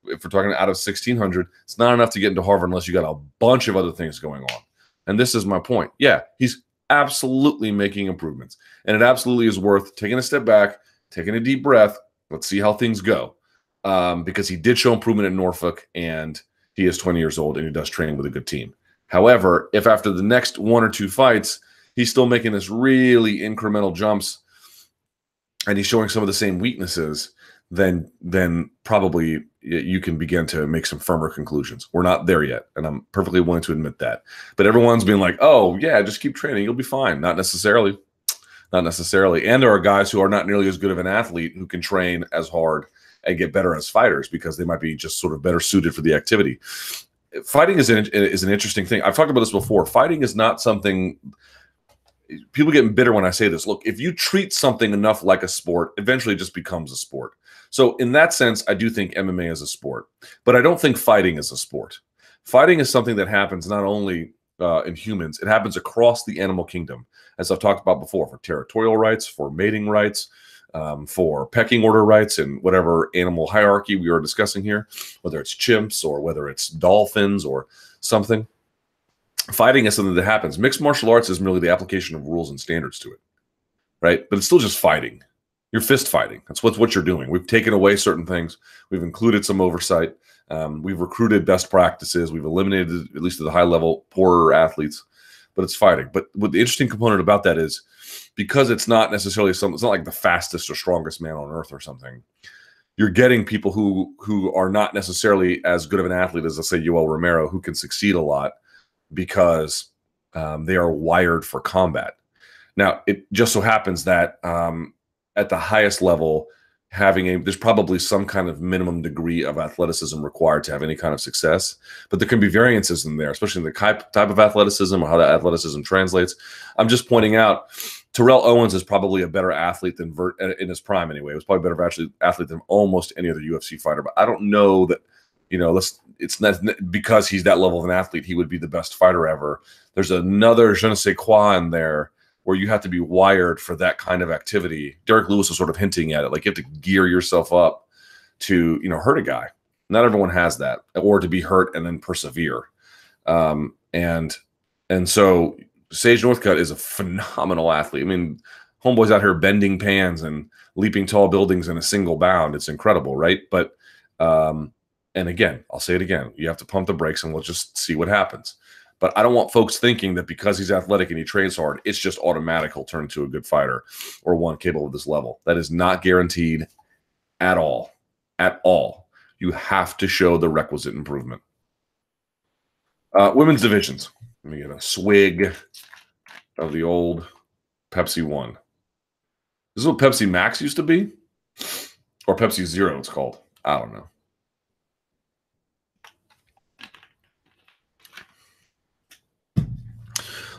If we're talking out of 1,600, it's not enough to get into Harvard unless you got a bunch of other things going on. And this is my point. Yeah, he's absolutely making improvements. And it absolutely is worth taking a step back, taking a deep breath. Let's see how things go. Because he did show improvement in Norfolk, and he is 20 years old, and he does train with a good team. However, if after the next 1 or 2 fights, he's still making this really incremental jumps and he's showing some of the same weaknesses, then probably you can begin to make some firmer conclusions. We're not there yet, and I'm perfectly willing to admit that. But everyone's been like, oh, yeah, just keep training. You'll be fine. Not necessarily. Not necessarily. And there are guys who are not nearly as good of an athlete who can train as hard and get better as fighters because they might be just sort of better suited for the activity. Fighting is an interesting thing. I've talked about this before. Fighting is not something – people get bitter when I say this. Look, if you treat something enough like a sport, eventually it just becomes a sport. So in that sense, I do think MMA is a sport. But I don't think fighting is a sport. Fighting is something that happens not only in humans, it happens across the animal kingdom, as I've talked about before, for territorial rights, for mating rights, for pecking order rights, and whatever animal hierarchy we are discussing here, whether it's chimps or whether it's dolphins or something. Fighting is something that happens. Mixed martial arts is merely the application of rules and standards to it, right? But it's still just fighting. You're fist fighting. That's what you're doing. We've taken away certain things. We've included some oversight. We've recruited best practices. We've eliminated, at least at the high level, poorer athletes. But it's fighting. But what the interesting component about that is, because it's not necessarily something, it's not like the fastest or strongest man on earth or something. You're getting people who are not necessarily as good of an athlete as, let's say, Yoel Romero, who can succeed a lot because they are wired for combat. Now, it just so happens that at the highest level, there's probably some kind of minimum degree of athleticism required to have any kind of success, but there can be variances in there, especially in the type of athleticism or how that athleticism translates. I'm just pointing out Terrell Owens is probably a better athlete than in his prime anyway. He was probably a better athlete than almost any other UFC fighter, but I don't know that, it's not because he's that level of an athlete, he would be the best fighter ever. There's another je ne sais quoi in there where you have to be wired for that kind of activity. Derek Lewis was sort of hinting at it. Like, you have to gear yourself up to, hurt a guy. Not everyone has that, or to be hurt and then persevere. And so Sage Northcutt is a phenomenal athlete. I mean, homeboy's out here bending pans and leaping tall buildings in a single bound. It's incredible, right? But, and again, I'll say it again, you have to pump the brakes and we'll just see what happens. But I don't want folks thinking that because he's athletic and he trains hard, it's just automatic he'll turn into a good fighter or one capable of this level. That is not guaranteed at all. At all. You have to show the requisite improvement. Women's divisions. Let me get a swig of the old Pepsi One. This is what Pepsi Max used to be? Or Pepsi Zero, it's called. I don't know.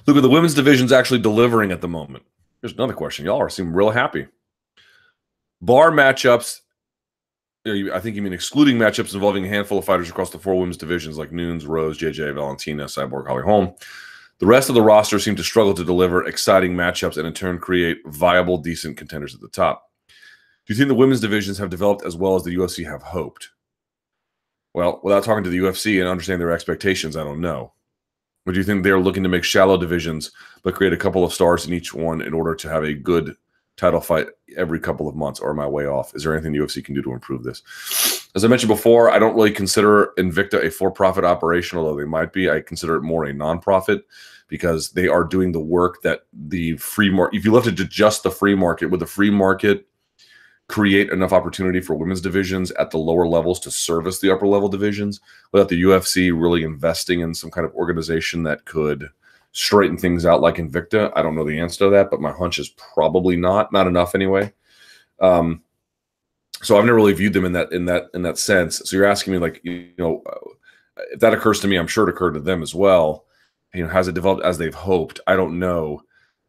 Look at the women's division's actually delivering at the moment. Here's another question. Y'all seem real happy. Bar matchups, I think you mean excluding matchups involving a handful of fighters across the 4 women's divisions like Nunes, Rose, JJ, Valentina, Cyborg, Holly Holm. The rest of the roster seem to struggle to deliver exciting matchups and in turn create viable, decent contenders at the top. Do you think the women's divisions have developed as well as the UFC have hoped? Well, without talking to the UFC and understanding their expectations, I don't know. Or do you think they're looking to make shallow divisions but create a couple of stars in each one in order to have a good title fight every couple of months? Or am I way off? Is there anything the UFC can do to improve this? As I mentioned before, I don't really consider Invicta a for-profit operation, although they might be. I consider it more a non-profit because they are doing the work that the free market, if you left it to just the free market, would the free market create enough opportunity for women's divisions at the lower levels to service the upper level divisions without the UFC really investing in some kind of organization that could straighten things out like Invicta? I don't know the answer to that, but my hunch is probably not enough anyway. So I've never really viewed them in that sense. So you're asking me, like, if that occurs to me, I'm sure it occurred to them as well. Has it developed as they've hoped? I don't know.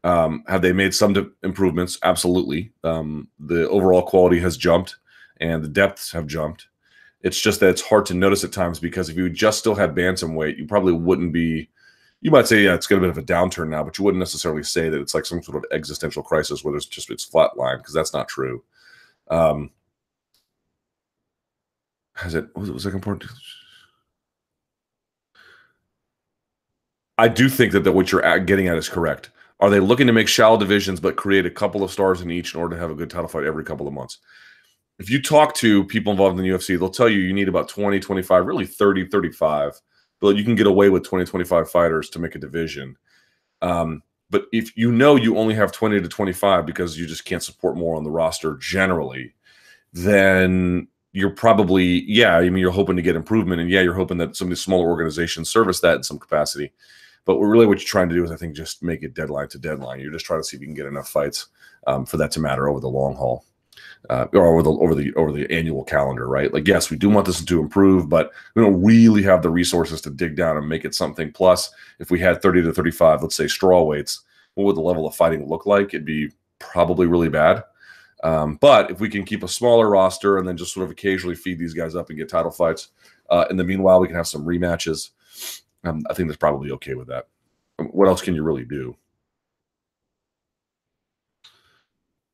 Have they made some improvements? Absolutely. The overall quality has jumped and the depths have jumped. It's just that it's hard to notice at times, because if you just still had bantamweight, you probably wouldn't be. You might say, yeah, it's got a bit of a downturn now, but you wouldn't necessarily say that it's like some sort of existential crisis where it's flatline, because that's not true. What was the second part? I do think that what you're getting at is correct. Are they looking to make shallow divisions but create a couple of stars in each in order to have a good title fight every couple of months? If you talk to people involved in the UFC, they'll tell you need about 20, 25, really 30, 35. But you can get away with 20, 25 fighters to make a division. But if you only have 20 to 25 because you just can't support more on the roster generally, then you're probably, you're hoping to get improvement. And you're hoping that some of these smaller organizations service that in some capacity. But what you're trying to do is, I think, just make it deadline to deadline. You're just trying to see if you can get enough fights for that to matter over the long haul, or over the annual calendar, right? Like, yes, we do want this to improve, but we don't really have the resources to dig down and make it something. Plus, if we had 30 to 35, let's say, straw weights, what would the level of fighting look like? It'd be probably really bad. But if we can keep a smaller roster and then just sort of occasionally feed these guys up and get title fights, in the meanwhile, we can have some rematches. I think that's probably okay with that. What else can you really do?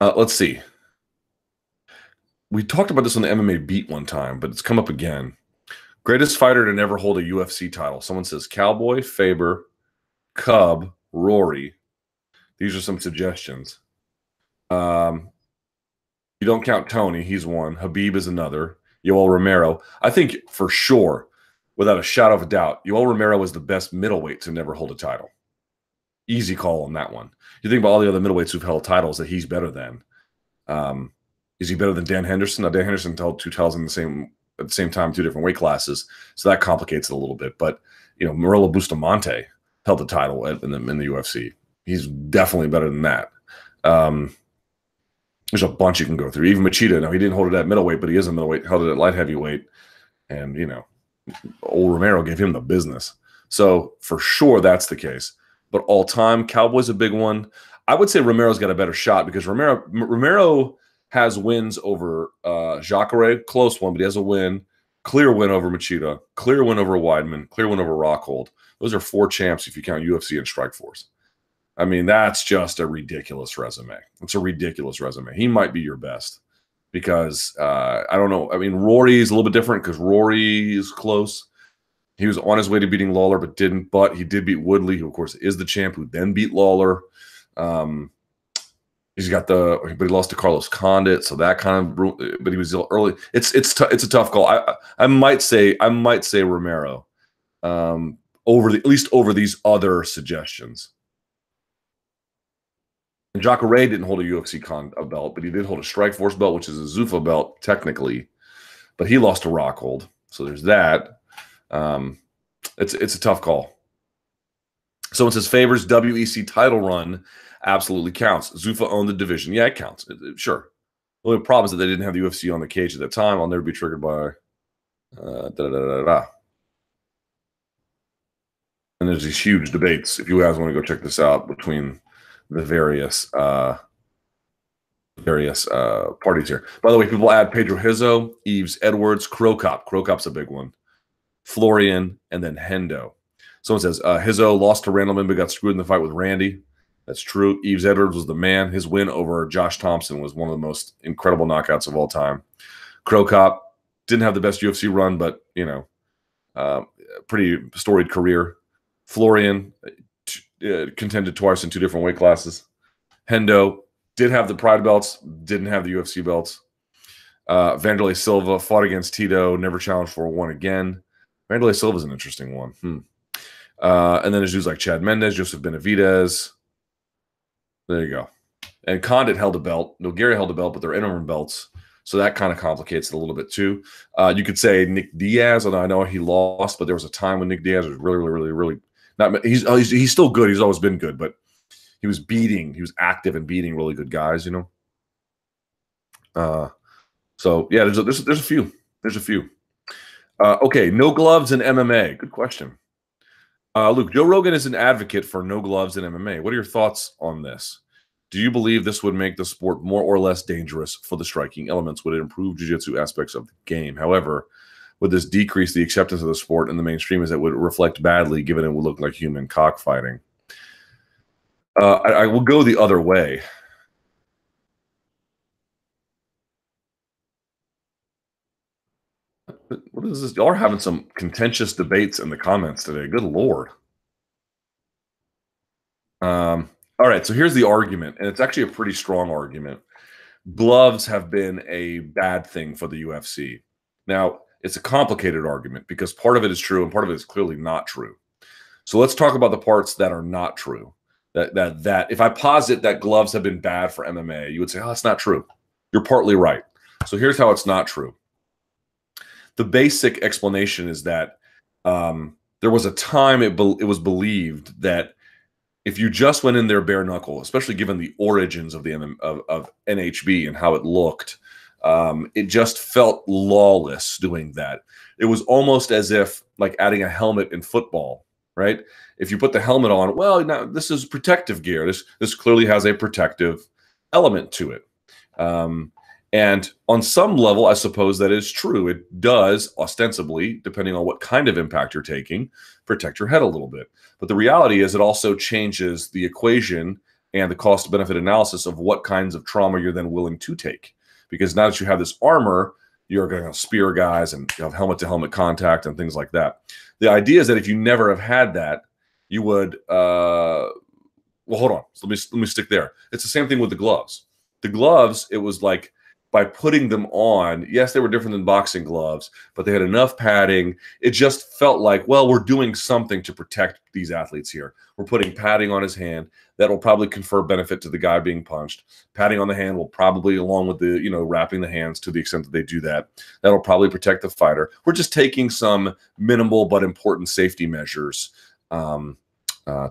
Let's see. We talked about this on the MMA Beat one time, but it's come up again. Greatest fighter to never hold a UFC title. Someone says Cowboy, Faber, Cub, Rory. These are some suggestions. You don't count Tony. He's one. Habib is another. Yoel Romero. I think for sure, without a shadow of a doubt, Yoel Romero is the best middleweight to never hold a title. Easy call on that one. You think about all the other middleweights who've held titles that he's better than. Is he better than Dan Henderson? Now, Dan Henderson held 2 titles at the same time, 2 different weight classes, so that complicates it a little bit. But Morello Bustamante held the title in the UFC. He's definitely better than that. There's a bunch you can go through. Even Machida, now he didn't hold it at middleweight, but he is a middleweight, held it at light heavyweight. And, old Romero gave him the business. So for sure that's the case. But all time, Cowboy's a big one. I would say Romero's got a better shot because Romero has wins over Jacare, close one, but he has a win. Clear win over Machida, clear win over Weidman, clear win over Rockhold. Those are 4 champs if you count UFC and Strikeforce. I mean, that's just a ridiculous resume. It's a ridiculous resume. He might be your best because I don't know. I mean, Rory is a little bit different because Rory is close. He was on his way to beating Lawler, but didn't. But he did beat Woodley, who, of course, is the champ, who then beat Lawler. But he lost to Carlos Condit, so that kind of. But he was early. It's a tough call. I might say Romero, at least over these other suggestions. And Jacare didn't hold a UFC belt, but he did hold a Strikeforce belt, which is a Zuffa belt technically. But he lost to Rockhold, so there's that. It's a tough call. Someone says Favors WEC title run absolutely counts. Zuffa owned the division. Yeah, it counts. Sure. The only problem is that they didn't have the UFC on the cage at that time. I'll never be triggered by And there's these huge debates. If you guys want to go check this out between the various parties here. By the way, people add Pedro Hizzo, Yves Edwards, Krokop. Krokop's a big one. Florian, and then Hendo. Someone says Hizzo lost to Randleman but got screwed in the fight with Randy. That's true. Yves Edwards was the man. His win over Josh Thompson was one of the most incredible knockouts of all time. Krokop didn't have the best UFC run, but pretty storied career. Florian contended twice in 2 different weight classes. Hendo did have the Pride belts, didn't have the UFC belts. Vanderlei Silva fought against Tito, never challenged for one again. Vanderlei Silva is an interesting one. And then there's dudes like Chad Mendes, Joseph Benavidez. There you go. And Condit held a belt. Nogueira held a belt, but they're interim belts. So that kind of complicates it a little bit too. You could say Nick Diaz, although I know he lost, but there was a time when Nick Diaz was really not. He's still good. He's always been good, but he was active and beating really good guys, So yeah, there's a few. There's a few. Okay, no gloves in MMA. Good question. Luke, Joe Rogan is an advocate for no gloves in MMA. What are your thoughts on this? Do you believe this would make the sport more or less dangerous for the striking elements? Would it improve jiu-jitsu aspects of the game? However, would this decrease the acceptance of the sport in the mainstream as it would reflect badly, given it would look like human cockfighting? I will go the other way. What is this? Y'all are having some contentious debates in the comments today. Good Lord. All right, so here's the argument, and it's actually a pretty strong argument. Gloves have been a bad thing for the UFC. Now, it's a complicated argument because part of it is true and part of it is clearly not true. So let's talk about the parts that are not true. That if I posit that gloves have been bad for MMA, you would say, oh, that's not true. You're partly right. So here's how it's not true. The basic explanation is that there was a time it was believed that if you just went in there bare knuckle, especially given the origins of the of NHB and how it looked, it just felt lawless doing that. It was almost as if like adding a helmet in football, right? If you put the helmet on, well, now this is protective gear. This clearly has a protective element to it. And on some level, I suppose that is true. It does, ostensibly, depending on what kind of impact you're taking, protect your head a little bit. But the reality is it also changes the equation and the cost-benefit analysis of what kinds of trauma you're then willing to take. Because now that you have this armor, you're going to spear guys and you have helmet-to-helmet contact and things like that. The idea is that if you never have had that, you would well, hold on. So let me stick there. It's the same thing with the gloves. The gloves, it was like, by putting them on, yes, they were different than boxing gloves, but they had enough padding. It just felt like, well, we're doing something to protect these athletes here. We're putting padding on his hand. That will probably confer benefit to the guy being punched. Padding on the hand will probably, along with the, wrapping the hands to the extent that they do that, that'll probably protect the fighter. We're just taking some minimal but important safety measures to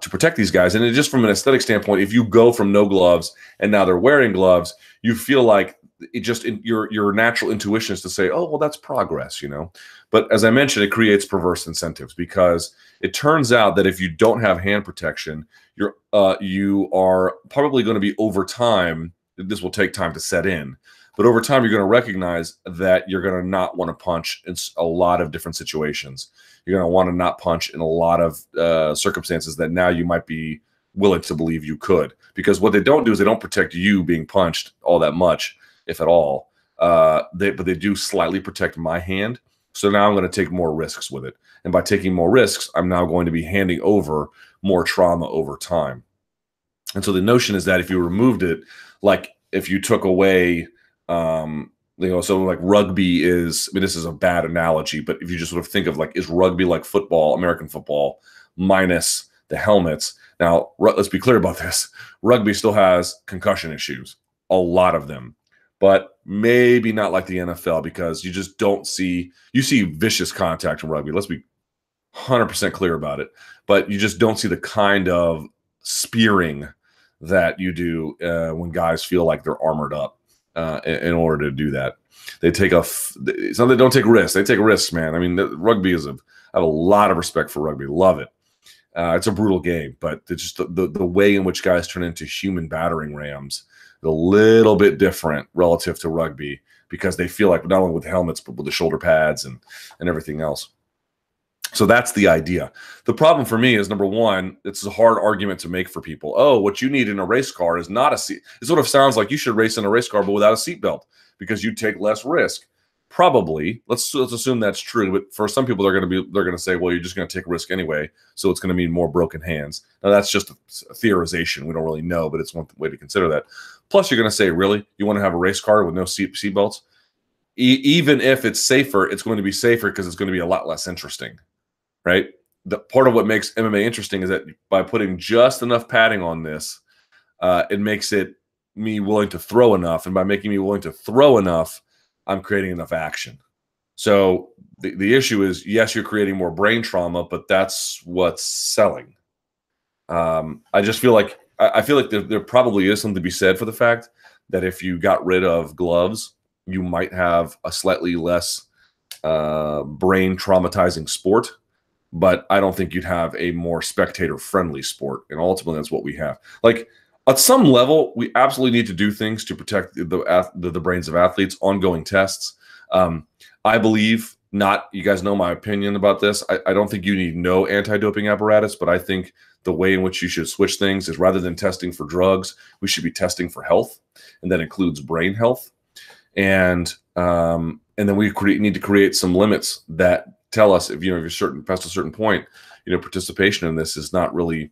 protect these guys. And just from an aesthetic standpoint, if you go from no gloves and now they're wearing gloves, you feel like it just your natural intuition is to say, oh, well, that's progress, But as I mentioned, it creates perverse incentives because it turns out that if you don't have hand protection, you are probably going to be over time. This will take time to set in, but over time, you're going to recognize that you're going to not want to punch in a lot of different situations. You're going to want to not punch in a lot of circumstances that now you might be willing to believe you could, because what they don't do is they don't protect you being punched all that much, if at all. But they do slightly protect my hand. So now I'm going to take more risks with it. And by taking more risks, I'm now going to be handing over more trauma over time. And so the notion is that if you removed it, like if you took away, so like rugby is, I mean, this is a bad analogy, but if you just sort of think of like, is rugby like football, American football, minus the helmets? Now, let's be clear about this. Rugby still has concussion issues, a lot of them. But maybe not like the NFL, because you just don't see – you see vicious contact in rugby. Let's be 100% clear about it. But you just don't see the kind of spearing that you do when guys feel like they're armored up in order to do that. They take they don't take risks. They take risks, man. I mean, rugby is I have a lot of respect for rugby. Love it. It's a brutal game, but it's just the way in which guys turn into human battering rams a little bit different relative to rugby, because they feel like not only with helmets, but with the shoulder pads and everything else. So that's the idea. The problem for me is, number one, it's a hard argument to make for people. Oh, what you need in a race car is not a seat. It sort of sounds like you should race in a race car, but without a seatbelt, because you take less risk. Probably, let's assume that's true. But for some people, they're going to say, well, you're just going to take a risk anyway, so it's going to mean more broken hands. Now, that's just a theorization. We don't really know, but it's one way to consider that. Plus, you're going to say, really, you want to have a race car with no seatbelts? Even if it's safer, it's going to be safer because it's going to be a lot less interesting, right? The part of what makes MMA interesting is that by putting just enough padding on this, it makes it me willing to throw enough, and by making me willing to throw enough, I'm creating enough action. So the issue is, yes, you're creating more brain trauma, but that's what's selling. I just feel like there probably is something to be said for the fact that if you got rid of gloves, you might have a slightly less brain traumatizing sport. But I don't think you'd have a more spectator-friendly sport. And ultimately, that's what we have. Like, at some level, we absolutely need to do things to protect the brains of athletes, ongoing tests. I believe not, you guys know my opinion about this. I don't think you need no anti-doping apparatus, but I think the way in which you should switch things is rather than testing for drugs, we should be testing for health. And that includes brain health. And then we need to create some limits that tell us if you're past a certain point, participation in this is not really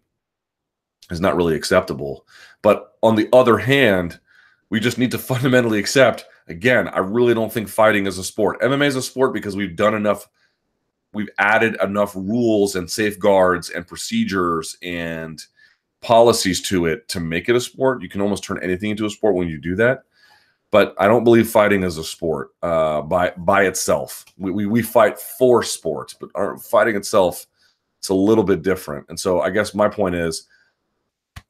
acceptable. But on the other hand, we just need to fundamentally accept, again, I really don't think fighting is a sport. MMA is a sport because we've added enough rules and safeguards and procedures and policies to it to make it a sport. You can almost turn anything into a sport when you do that. But I don't believe fighting is a sport by itself. We fight for sports, but our fighting itself, it's a little bit different. And so I guess my point is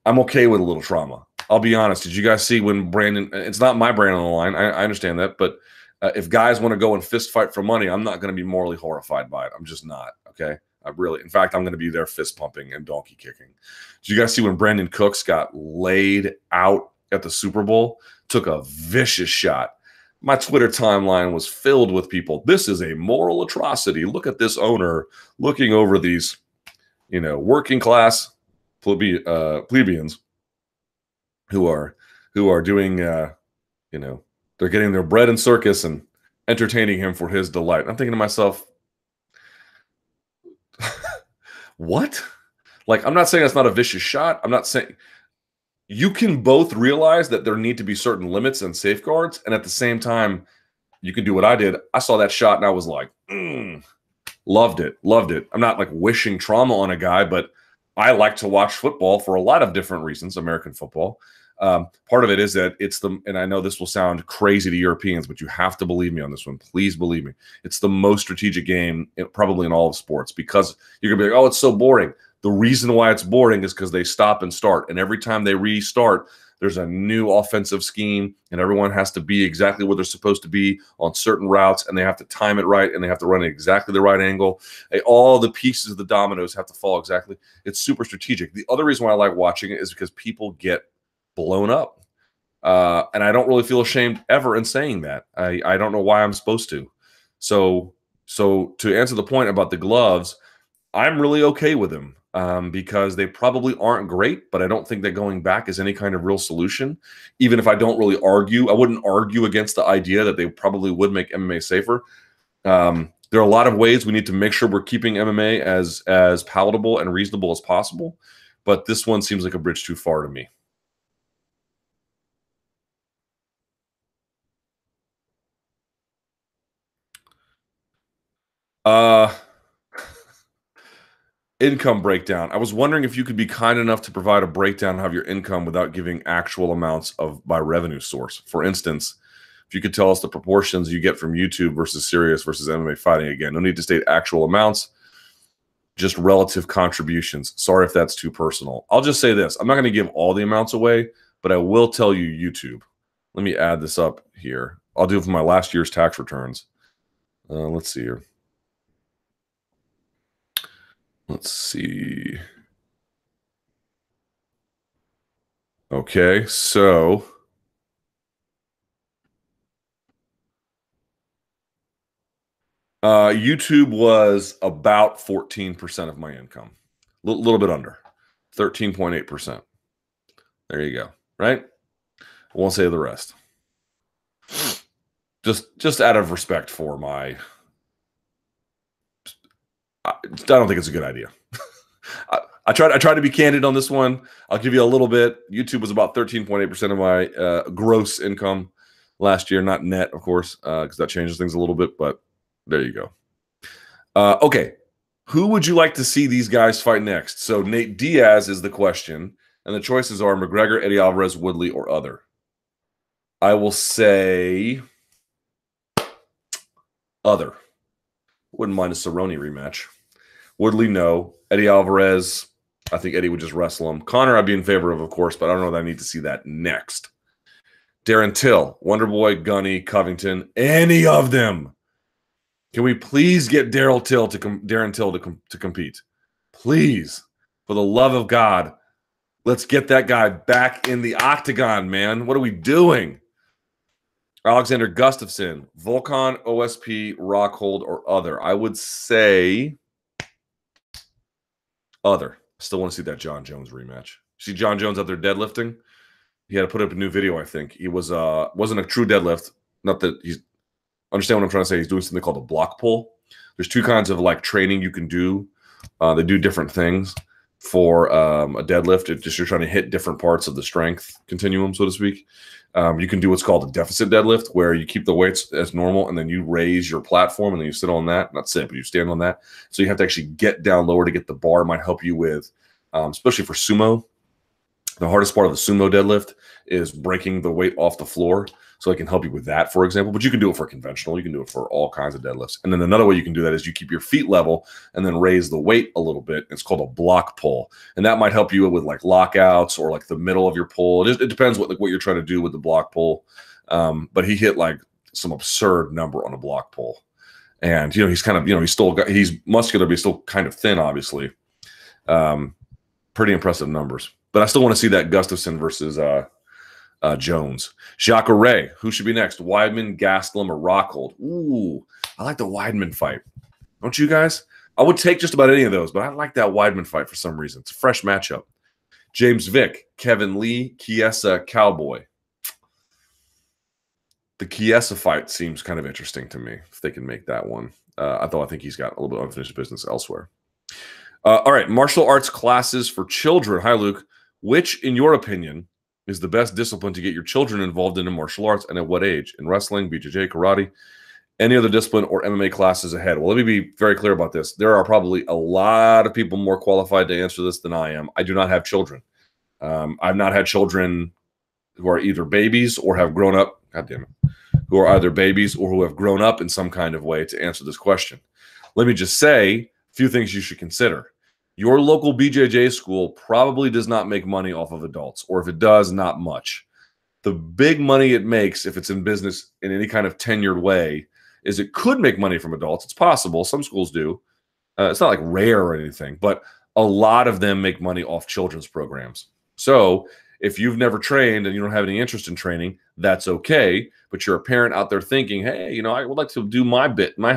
I'm okay with a little trauma. I'll be honest. Did you guys see when Brandon – it's not my brand on the line. I understand that. But if guys want to go and fist fight for money, I'm not going to be morally horrified by it. I'm just not, okay? In fact, I'm going to be there fist pumping and donkey kicking. Did you guys see when Brandon Cooks got laid out at the Super Bowl? Took a vicious shot. My Twitter timeline was filled with people. This is a moral atrocity. Look at this owner looking over these, working class plebeians who are doing, they're getting their bread in circus and entertaining him for his delight. I'm thinking to myself, what? Like, I'm not saying that's not a vicious shot. I'm not saying. You can both realize that there need to be certain limits and safeguards, and at the same time, you can do what I did. I saw that shot and I was like, loved it. I'm not like wishing trauma on a guy, but I like to watch football for a lot of different reasons, American football. Part of it is that and I know this will sound crazy to Europeans, but you have to believe me on this one. Please believe me. It's the most strategic game probably in all of sports, because you're going to be like, oh, it's so boring. The reason why it's boring is because they stop and start. And every time they restart, there's a new offensive scheme, and everyone has to be exactly where they're supposed to be on certain routes, and they have to time it right, and they have to run at exactly the right angle. All the pieces of the dominoes have to fall exactly. It's super strategic. The other reason why I like watching it is because people get blown up. And I don't really feel ashamed ever in saying that. I don't know why I'm supposed to. So to answer the point about the gloves, I'm really okay with them. Because they probably aren't great, but I don't think that going back is any kind of real solution. Even if I don't really argue, I wouldn't argue against the idea that they probably would make MMA safer. There are a lot of ways we need to make sure we're keeping MMA as palatable and reasonable as possible, but this one seems like a bridge too far to me. Income breakdown. I was wondering if you could be kind enough to provide a breakdown of your income without giving actual amounts by revenue source. For instance, if you could tell us the proportions you get from YouTube versus Sirius versus MMA fighting. Again, no need to state actual amounts, just relative contributions. Sorry if that's too personal. I'll just say this. I'm not going to give all the amounts away, but I will tell you YouTube. Let me add this up here. I'll do it for my last year's tax returns. Let's see here. Let's see. Okay, so YouTube was about 14% of my income. A little bit under. 13.8%. There you go. Right? I won't say the rest. Just out of respect for my... I don't think it's a good idea. I try to be candid on this one. I'll give you a little bit. YouTube was about 13.8% of my gross income last year, not net, of course, because that changes things a little bit, but there you go. Okay, who would you like to see these guys fight next? So Nate Diaz is the question, and the choices are McGregor, Eddie Alvarez, Woodley, or other. I will say other. Wouldn't mind a Cerrone rematch. Woodley, no. Eddie Alvarez, I think Eddie would just wrestle him. Connor, I'd be in favor of course, but I don't know that I need to see that next. Darren Till, Wonderboy, Gunny, Covington, any of them. Can we please get Darren Till to compete? Please, for the love of God, let's get that guy back in the octagon, man. What are we doing? Alexander Gustafsson, Volkan, OSP, Rockhold, or other. I would say other. Still want to see that John Jones rematch. See John Jones out there deadlifting? He had to put up a new video, I think. He wasn't a true deadlift. Not that he's understand what I'm trying to say. He's doing something called a block pull. There's two kinds of like training you can do. They do different things for a deadlift. It's just you're trying to hit different parts of the strength continuum, so to speak. You can do what's called a deficit deadlift, where you keep the weights as normal and then you raise your platform and then you sit on that. Not sit, but you stand on that. So you have to actually get down lower to get the bar. It might help you with, especially for sumo. The hardest part of the sumo deadlift is breaking the weight off the floor. So it can help you with that, for example. But you can do it for conventional. You can do it for all kinds of deadlifts. And then another way you can do that is you keep your feet level and then raise the weight a little bit. It's called a block pull. And that might help you with like lockouts or like the middle of your pull. It depends what you're trying to do with the block pull. But he hit like some absurd number on a block pull. And, he's kind of, he's muscular, but he's still kind of thin, obviously. Pretty impressive numbers. But I still want to see that Gustafsson versus Jones. Jacare, who should be next? Weidman, Gastelum, or Rockhold? Ooh, I like the Weidman fight. Don't you guys? I would take just about any of those, but I like that Weidman fight for some reason. It's a fresh matchup. James Vick, Kevin Lee, Chiesa, Cowboy. The Chiesa fight seems kind of interesting to me, if they can make that one. I think he's got a little bit of unfinished business elsewhere. All right, martial arts classes for children. Hi, Luke. Which, in your opinion, is the best discipline to get your children involved in martial arts, and at what age? In wrestling, BJJ, karate, any other discipline, or MMA classes ahead? Well, let me be very clear about this. There are probably a lot of people more qualified to answer this than I am. I do not have children. I've not had children who are either babies or have grown up, who are either babies or who have grown up in some kind of way to answer this question. Let me just say a few things you should consider. Your local BJJ school probably does not make money off of adults, or if it does, not much. The big money it makes, if it's in business in any kind of tenured way, is it could make money from adults. It's possible. Some schools do. It's not like rare or anything, but a lot of them make money off children's programs. So if you've never trained and you don't have any interest in training, that's okay. But you're a parent out there thinking, hey, I would like to do my bit, my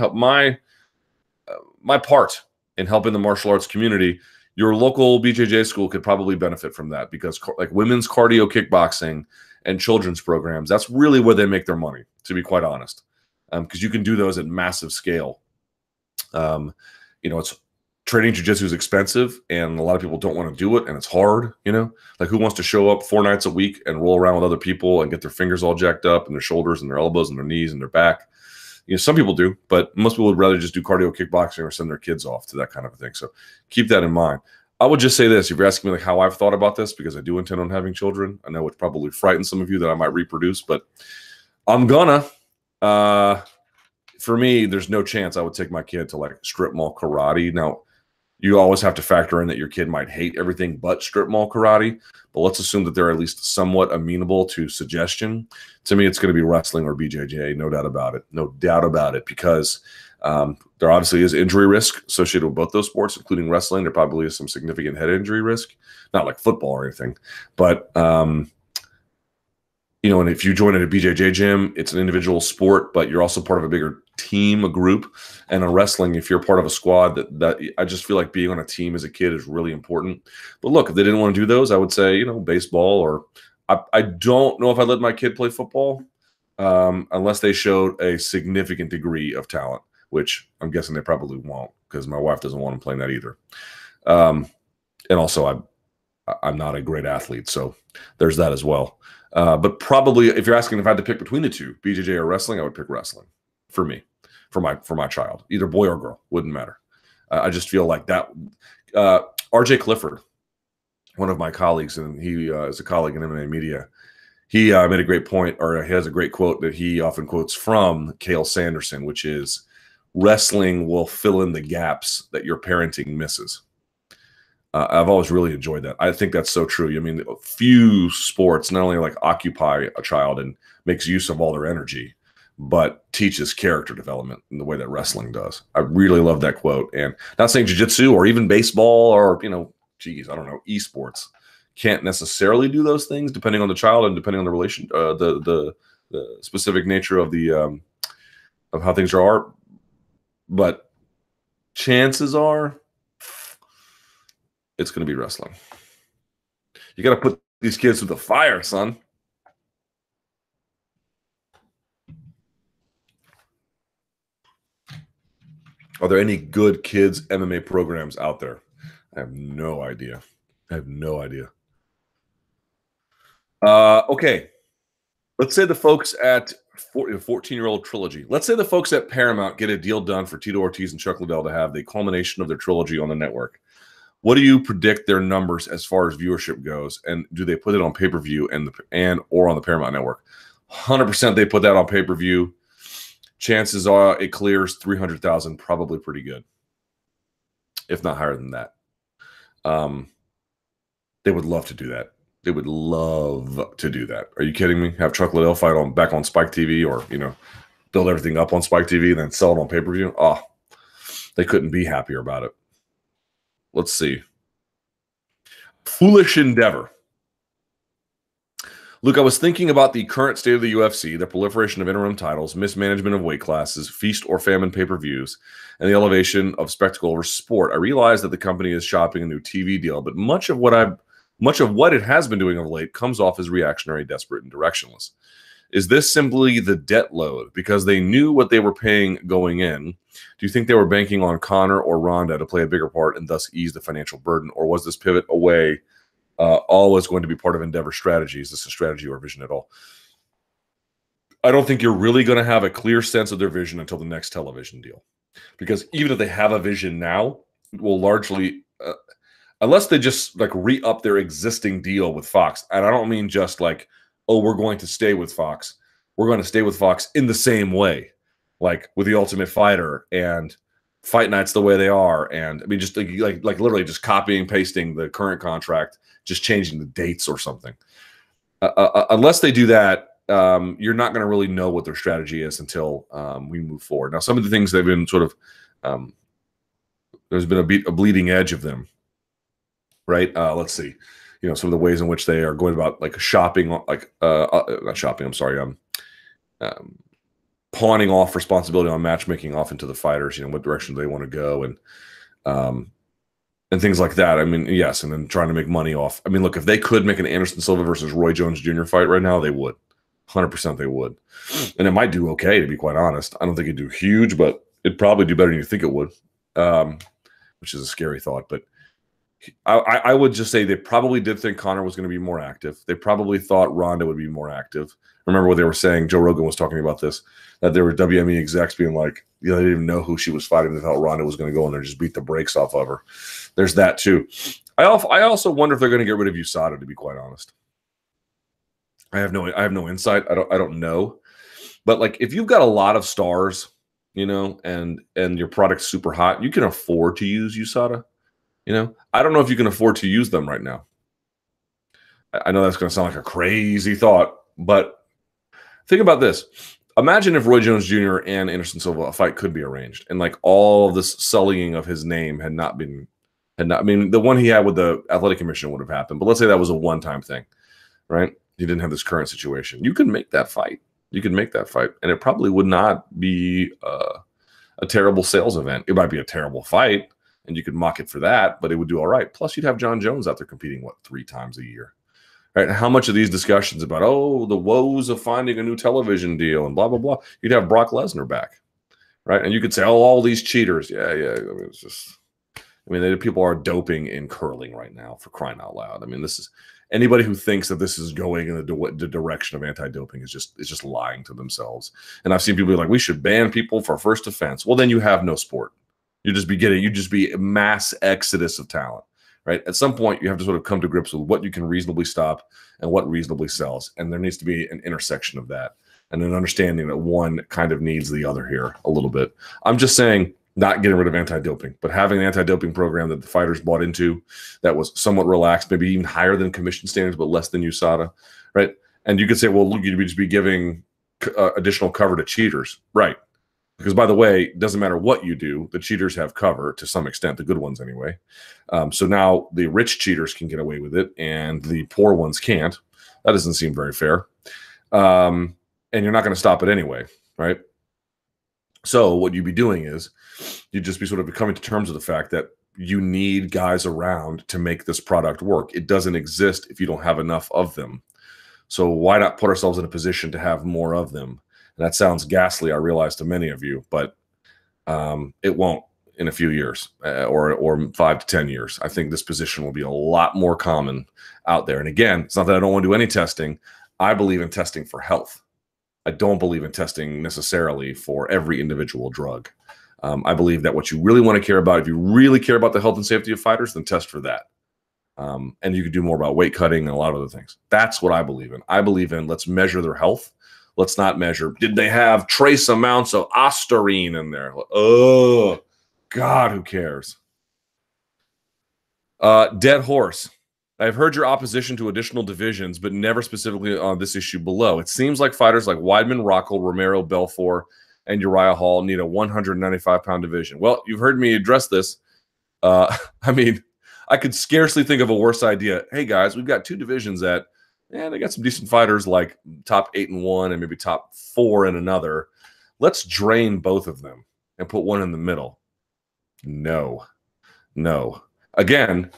part in helping the martial arts community. Your local BJJ school could probably benefit from that, because like women's cardio kickboxing and children's programs, that's really where they make their money, to be quite honest, because you can do those at massive scale. It's training jiu-jitsu is expensive, and a lot of people don't want to do it, and it's hard. Like who wants to show up 4 nights a week and roll around with other people and get their fingers all jacked up and their shoulders and their elbows and their knees and their back? Some people do, but most people would rather just do cardio kickboxing or send their kids off to that kind of a thing. So keep that in mind. I would just say this. If you're asking me like how I've thought about this, because I do intend on having children, I know it probably frightens some of you that I might reproduce, but I'm gonna. For me, there's no chance I would take my kid to like strip mall karate. Now, you always have to factor in that your kid might hate everything but strip mall karate, but let's assume that they're at least somewhat amenable to suggestion. To me, it's going to be wrestling or BJJ, no doubt about it. No doubt about it, because there obviously is injury risk associated with both those sports, including wrestling. There probably is some significant head injury risk, not like football or anything, but and if you join at a BJJ gym, it's an individual sport, but you're also part of a bigger team, a group. And in wrestling, if you're part of a squad, that I just feel like being on a team as a kid is really important. But look, if they didn't want to do those, I would say, baseball, or I don't know if I'd let my kid play football unless they showed a significant degree of talent, which I'm guessing they probably won't, because my wife doesn't want them playing that either. And also, I'm not a great athlete, so there's that as well. But probably, if you're asking if I had to pick between the two, BJJ or wrestling, I would pick wrestling for me, for my child, either boy or girl, wouldn't matter. I just feel like that. RJ Clifford, one of my colleagues, and he is a colleague in MMA media, he made a great point, or he has a great quote that he often quotes from Cale Sanderson, which is, wrestling will fill in the gaps that your parenting misses. I've always really enjoyed that. I think that's so true. I mean, few sports not only like occupy a child and makes use of all their energy, but teaches character development in the way that wrestling does. I really love that quote. And not saying jiu-jitsu or even baseball or, geez, I don't know, esports can't necessarily do those things depending on the child and depending on the relation, the specific nature of the of how things are. But chances are it's going to be wrestling. You got to put these kids through the fire, son. Are there any good kids MMA programs out there? I have no idea. Okay. Let's say the folks at 14-year-old trilogy. Let's say the folks at Paramount get a deal done for Tito Ortiz and Chuck Liddell to have the culmination of their trilogy on the network. What do you predict their numbers as far as viewership goes? And do they put it on pay-per-view and or on the Paramount network? 100% they put that on pay-per-view. Chances are it clears 300,000, probably pretty good, if not higher than that. They would love to do that. They would love to do that. Are you kidding me? Have Chuck Liddell fight back on Spike TV, or build everything up on Spike TV and then sell it on pay-per-view? Oh, they couldn't be happier about it. Let's see. Foolish endeavor. Luke, I was thinking about the current state of the UFC, the proliferation of interim titles, mismanagement of weight classes, feast or famine pay-per-views, and the elevation of spectacle over sport. I realize that the company is shopping a new TV deal, but much of what it has been doing of late comes off as reactionary, desperate, and directionless. Is this simply the debt load because they knew what they were paying going in? Do you think they were banking on Conor or Ronda to play a bigger part and thus ease the financial burden? Or was this pivot away always going to be part of Endeavor's strategy? Is this a strategy or vision at all? I don't think you're really going to have a clear sense of their vision until the next television deal. Because even if they have a vision now, it will largely, unless they just like re-up their existing deal with Fox, and I don't mean just like, oh, we're going to stay with Fox. We're going to stay with Fox in the same way, like with The Ultimate Fighter and Fight Nights the way they are. And I mean, just like literally just copying, pasting the current contract, just changing the dates or something. Unless they do that, you're not going to really know what their strategy is until we move forward. Now, some of the things they've been sort of, there's been a bleeding edge of them, right? Let's see. Some of the ways in which they are going about like shopping, like not shopping, I'm sorry, pawning off responsibility on matchmaking off into the fighters, what direction they want to go and things like that. I mean, yes, and then trying to make money off. I mean, look, if they could make an Anderson Silva versus Roy Jones Jr. fight right now, they would. 100% they would. And it might do okay, to be quite honest. I don't think it'd do huge, but it'd probably do better than you think it would, which is a scary thought. But I would just say they probably did think Conor was going to be more active. They probably thought Ronda would be more active. Remember what they were saying? Joe Rogan was talking about this, that there were WME execs being like, they didn't even know who she was fighting. They thought Ronda was going to go in there and just beat the brakes off of her. There's that too. I also wonder if they're going to get rid of USADA, to be quite honest. I have no insight. I don't know. But like if you've got a lot of stars, and your product's super hot, you can afford to use USADA. I don't know if you can afford to use them right now. I know that's going to sound like a crazy thought, but think about this. Imagine if Roy Jones Jr. and Anderson Silva, a fight could be arranged, and like all of this sullying of his name had not, I mean, the one he had with the athletic commission would have happened, but let's say that was a one-time thing, right? He didn't have this current situation. You could make that fight. And it probably would not be a terrible sales event. It might be a terrible fight, and you could mock it for that, but it would do all right. Plus, you'd have John Jones out there competing, 3 times a year, right? And how much of these discussions about, the woes of finding a new television deal and blah, blah, blah, you'd have Brock Lesnar back, right? And you could say, all these cheaters. Yeah. I mean, it's just, people are doping in curling right now, for crying out loud. I mean, this is, anybody who thinks that this is going in the direction of anti-doping is just lying to themselves. And I've seen people be like, we should ban people for first offense. Well, then you have no sport. You just be a mass exodus of talent, right? At some point, you have to sort of come to grips with what you can reasonably stop and what reasonably sells. And there needs to be an intersection of that and an understanding that one kind of needs the other here a little bit. I'm just saying not getting rid of anti-doping, but having an anti-doping program that the fighters bought into that was somewhat relaxed, maybe even higher than commission standards, but less than USADA, right? And you could say, well, look, you'd just be giving additional cover to cheaters, right? Because, by the way, it doesn't matter what you do, the cheaters have cover to some extent, the good ones anyway. So now the rich cheaters can get away with it and the poor ones can't. That doesn't seem very fair. And you're not going to stop it anyway, right? So what you'd be doing is you'd just be sort of coming to terms with the fact that you need guys around to make this product work. It doesn't exist if you don't have enough of them. So why not put ourselves in a position to have more of them? And that sounds ghastly, I realize, to many of you, but it won't in a few years or 5 to 10 years. I think this position will be a lot more common out there. And again, it's not that I don't want to do any testing. I believe in testing for health. I don't believe in testing necessarily for every individual drug. I believe that what you really want to care about, if you really care about the health and safety of fighters, then test for that. And you could do more about weight cutting and a lot of other things. That's what I believe in. I believe in let's measure their health. Let's not measure, did they have trace amounts of ostarine in there? Oh, God, who cares? Dead Horse. I've heard your opposition to additional divisions, but never specifically on this issue below. It seems like fighters like Weidman, Rockhold, Romero, Belfort, and Uriah Hall need a 195-pound division. Well, you've heard me address this. I mean, I could scarcely think of a worse idea. Hey, guys, we've got two divisions that, they got some decent fighters like top 8 in one and maybe top 4 in another. Let's drain both of them and put one in the middle. No. Again,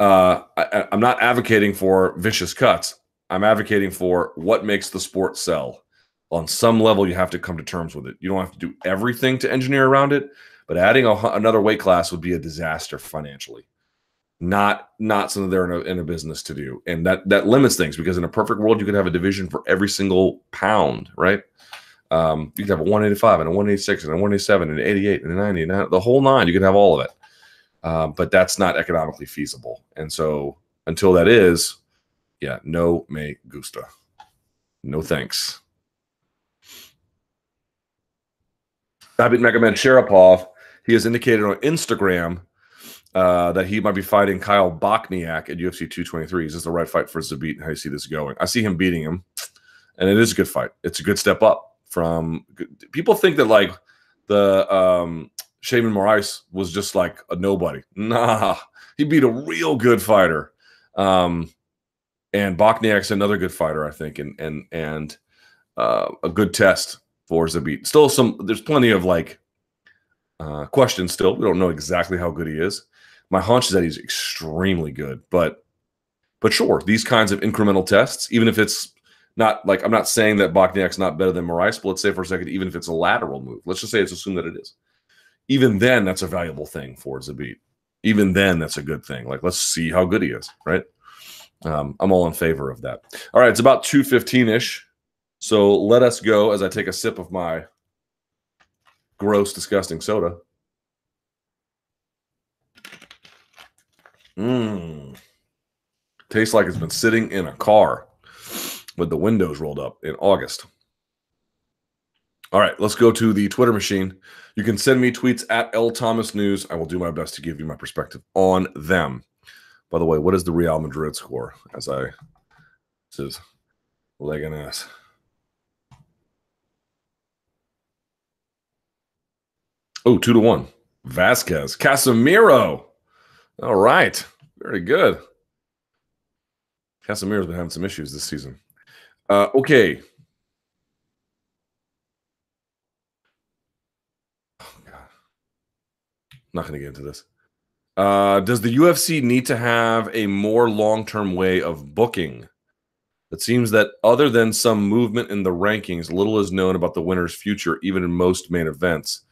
I'm not advocating for vicious cuts. I'm advocating for what makes the sport sell. On some level, you have to come to terms with it. You don't have to do everything to engineer around it, but adding another weight class would be a disaster financially. Not something they're in a business to do. And that limits things, because in a perfect world, you could have a division for every single pound, right? You could have a 185 and a 186 and a 187 and an 88 and a 90 and the whole nine. You could have all of it. But that's not economically feasible. And so until that is, no me gusta. No thanks. Babit Megaman Sharapov, he has indicated on Instagram that he might be fighting Kyle Bochniak at UFC 223. Is this the right fight for Zabit? How do you see this going? I see him beating him, and it is a good fight. It's a good step up from – people think that, like, the Shaman Moraes was just like a nobody. Nah, he beat a real good fighter. And Bochniak's another good fighter, I think, and a good test for Zabit. Still there's plenty of, like, questions still. We don't know exactly how good he is. My hunch is that he's extremely good, but sure, these kinds of incremental tests, even if it's not like, I'm not saying that Bochniak's not better than Moraes, but let's say for a second, even if it's a lateral move, let's just say it's assumed that it is. Even then, that's a valuable thing for Zabit. Even then, that's a good thing. Like, let's see how good he is, right? I'm all in favor of that. All right, it's about 2:15-ish. So let us go as I take a sip of my gross, disgusting soda. Tastes like it's been sitting in a car with the windows rolled up in August. All right, let's go to the Twitter machine. You can send me tweets at LThomasNews. I will do my best to give you my perspective on them. By the way, what is the Real Madrid score? This is leg and ass. Oh, 2-1. Vasquez. Casemiro. All right. Very good. Casemiro's been having some issues this season. Okay. Oh, God. I'm not going to get into this. Does the UFC need to have a more long-term way of booking? It seems that other than some movement in the rankings, little is known about the winner's future, even in most main events.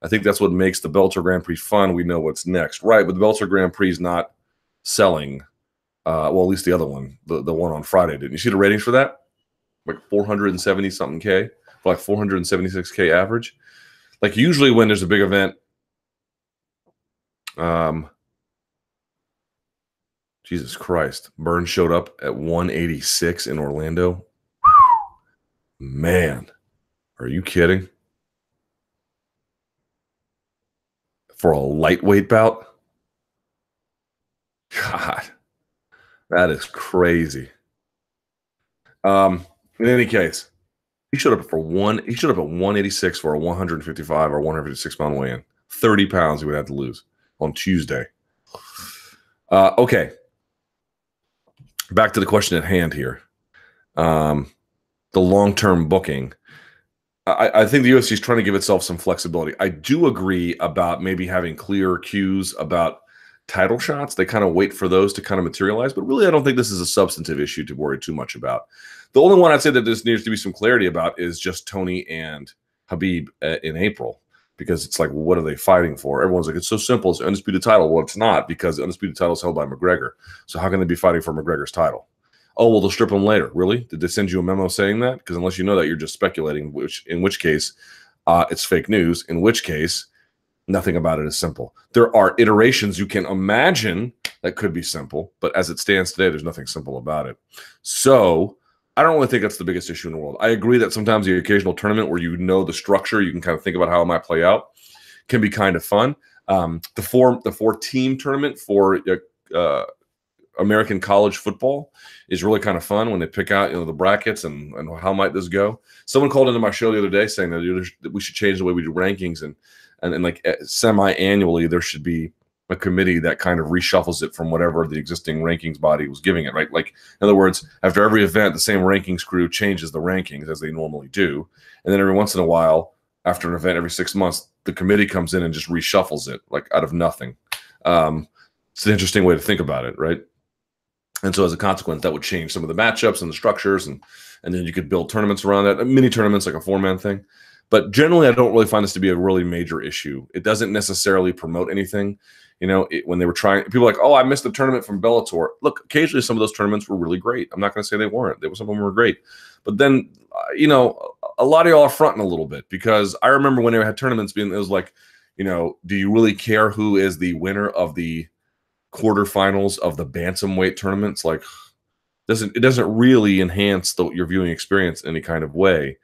I think that's what makes the Bellator Grand Prix fun. We know what's next. Right, but the Bellator Grand Prix is not selling. Well, at least the other one, the one on Friday, didn't you see the ratings for that? Like 470-something K, like 476K average. Like, usually when there's a big event, Jesus Christ, Burns showed up at 186 in Orlando. Man, are you kidding? for a lightweight bout? God, that is crazy. In any case, he showed up for he showed up at 186 for a 155 or 156 pound weigh-in. 30 pounds he would have to lose on Tuesday. Okay. Back to the question at hand here. The long-term booking. I think the UFC is trying to give itself some flexibility. I do agree about maybe having clear cues about title shots. They kind of wait for those to kind of materialize, but really I don't think this is a substantive issue to worry too much about. The only one I'd say that this needs to be some clarity about is just Tony and Khabib in April, because it's like, what are they fighting for? Everyone's like, it's so simple. It's an undisputed title. Well, it's not, because the undisputed title is held by McGregor. So how can they be fighting for McGregor's title? Oh, well, they'll strip him later. Really? Did they send you a memo saying that? Because unless you know that, you're just speculating, in which case it's fake news, in which case nothing about it is simple. There are iterations you can imagine that could be simple, but as it stands today, there's nothing simple about it. So I don't really think that's the biggest issue in the world. I agree that sometimes the occasional tournament where you know the structure, you can kind of think about how it might play out, can be kind of fun. The four-team tournament for American college football is really kind of fun when they pick out, the brackets and how might this go. Someone called into my show the other day saying that we should change the way we do rankings, and like semi-annually there should be a committee that kind of reshuffles it from whatever the existing rankings body was giving it, right? Like, in other words, after every event, the same rankings crew changes the rankings as they normally do. And then every once in a while, after an event, every 6 months, the committee comes in and just reshuffles it, like out of nothing. It's an interesting way to think about it, right? And so as a consequence, that would change some of the matchups and the structures, and then you could build tournaments around that, mini tournaments, like a 4-man thing. But generally, I don't really find this to be a really major issue. It doesn't necessarily promote anything. When they were trying, people were like, oh, I missed the tournament from Bellator. Look, occasionally some of those tournaments were really great. I'm not going to say they weren't. Some of them were great. But then, a lot of y'all are fronting a little bit, because I remember when they had tournaments being, it was like, do you really care who is the winner of the quarterfinals of the bantamweight tournaments? Like, it doesn't really enhance your viewing experience in any kind of way.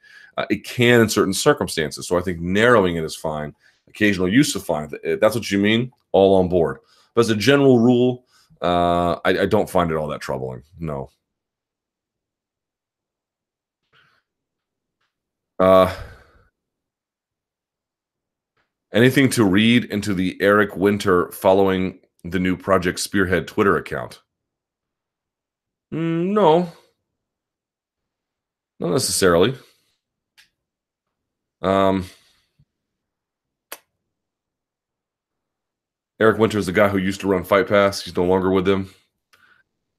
It can in certain circumstances. So I think narrowing it is fine. Occasional use of fine. If that's what you mean, all on board. But as a general rule, I don't find it all that troubling. No. Anything to read into the Eric Winter following the new Project Spearhead Twitter account? No. Not necessarily. Eric Winter is the guy who used to run Fight Pass. He's no longer with them.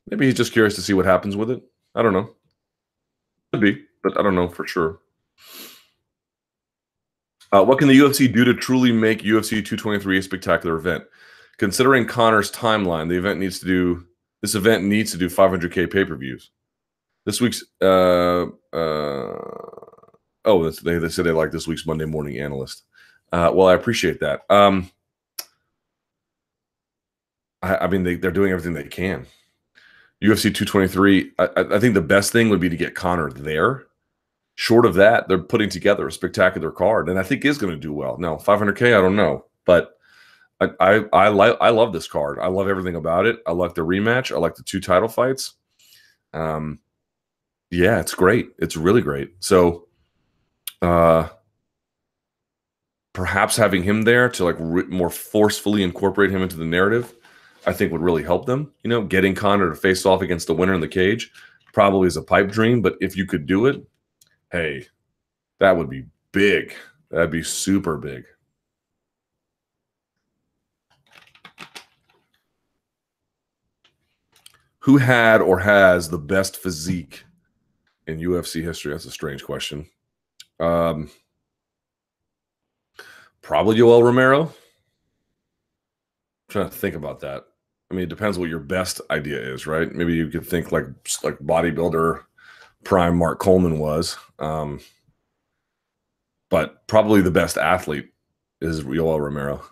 Maybe he's just curious to see what happens with it. I don't know. Could be, but I don't know for sure. What can the UFC do to truly make UFC 223 a spectacular event? Considering Conor's timeline, this event needs to do 500K pay-per-views. This week's they said they like this week's Monday Morning Analyst. Well, I appreciate that. I mean, they're doing everything they can. UFC 223, I think the best thing would be to get Conor there. Short of that, they're putting together a spectacular card, and I think is going to do well. Now, 500K, I don't know, but I love this card. I love everything about it. I like the rematch. I like the 2 title fights. Yeah, it's great. It's really great. So, perhaps having him there to like more forcefully incorporate him into the narrative, I think would really help them. Getting Conor to face off against the winner in the cage probably is a pipe dream, but if you could do it, hey, that would be big. That'd be super big. Who had or has the best physique in UFC history? That's a strange question. Probably Yoel Romero. I'm trying to think about that. I mean, it depends what your best idea is, right? Maybe you could think like bodybuilder prime Mark Coleman was. But probably the best athlete is Yoel Romero.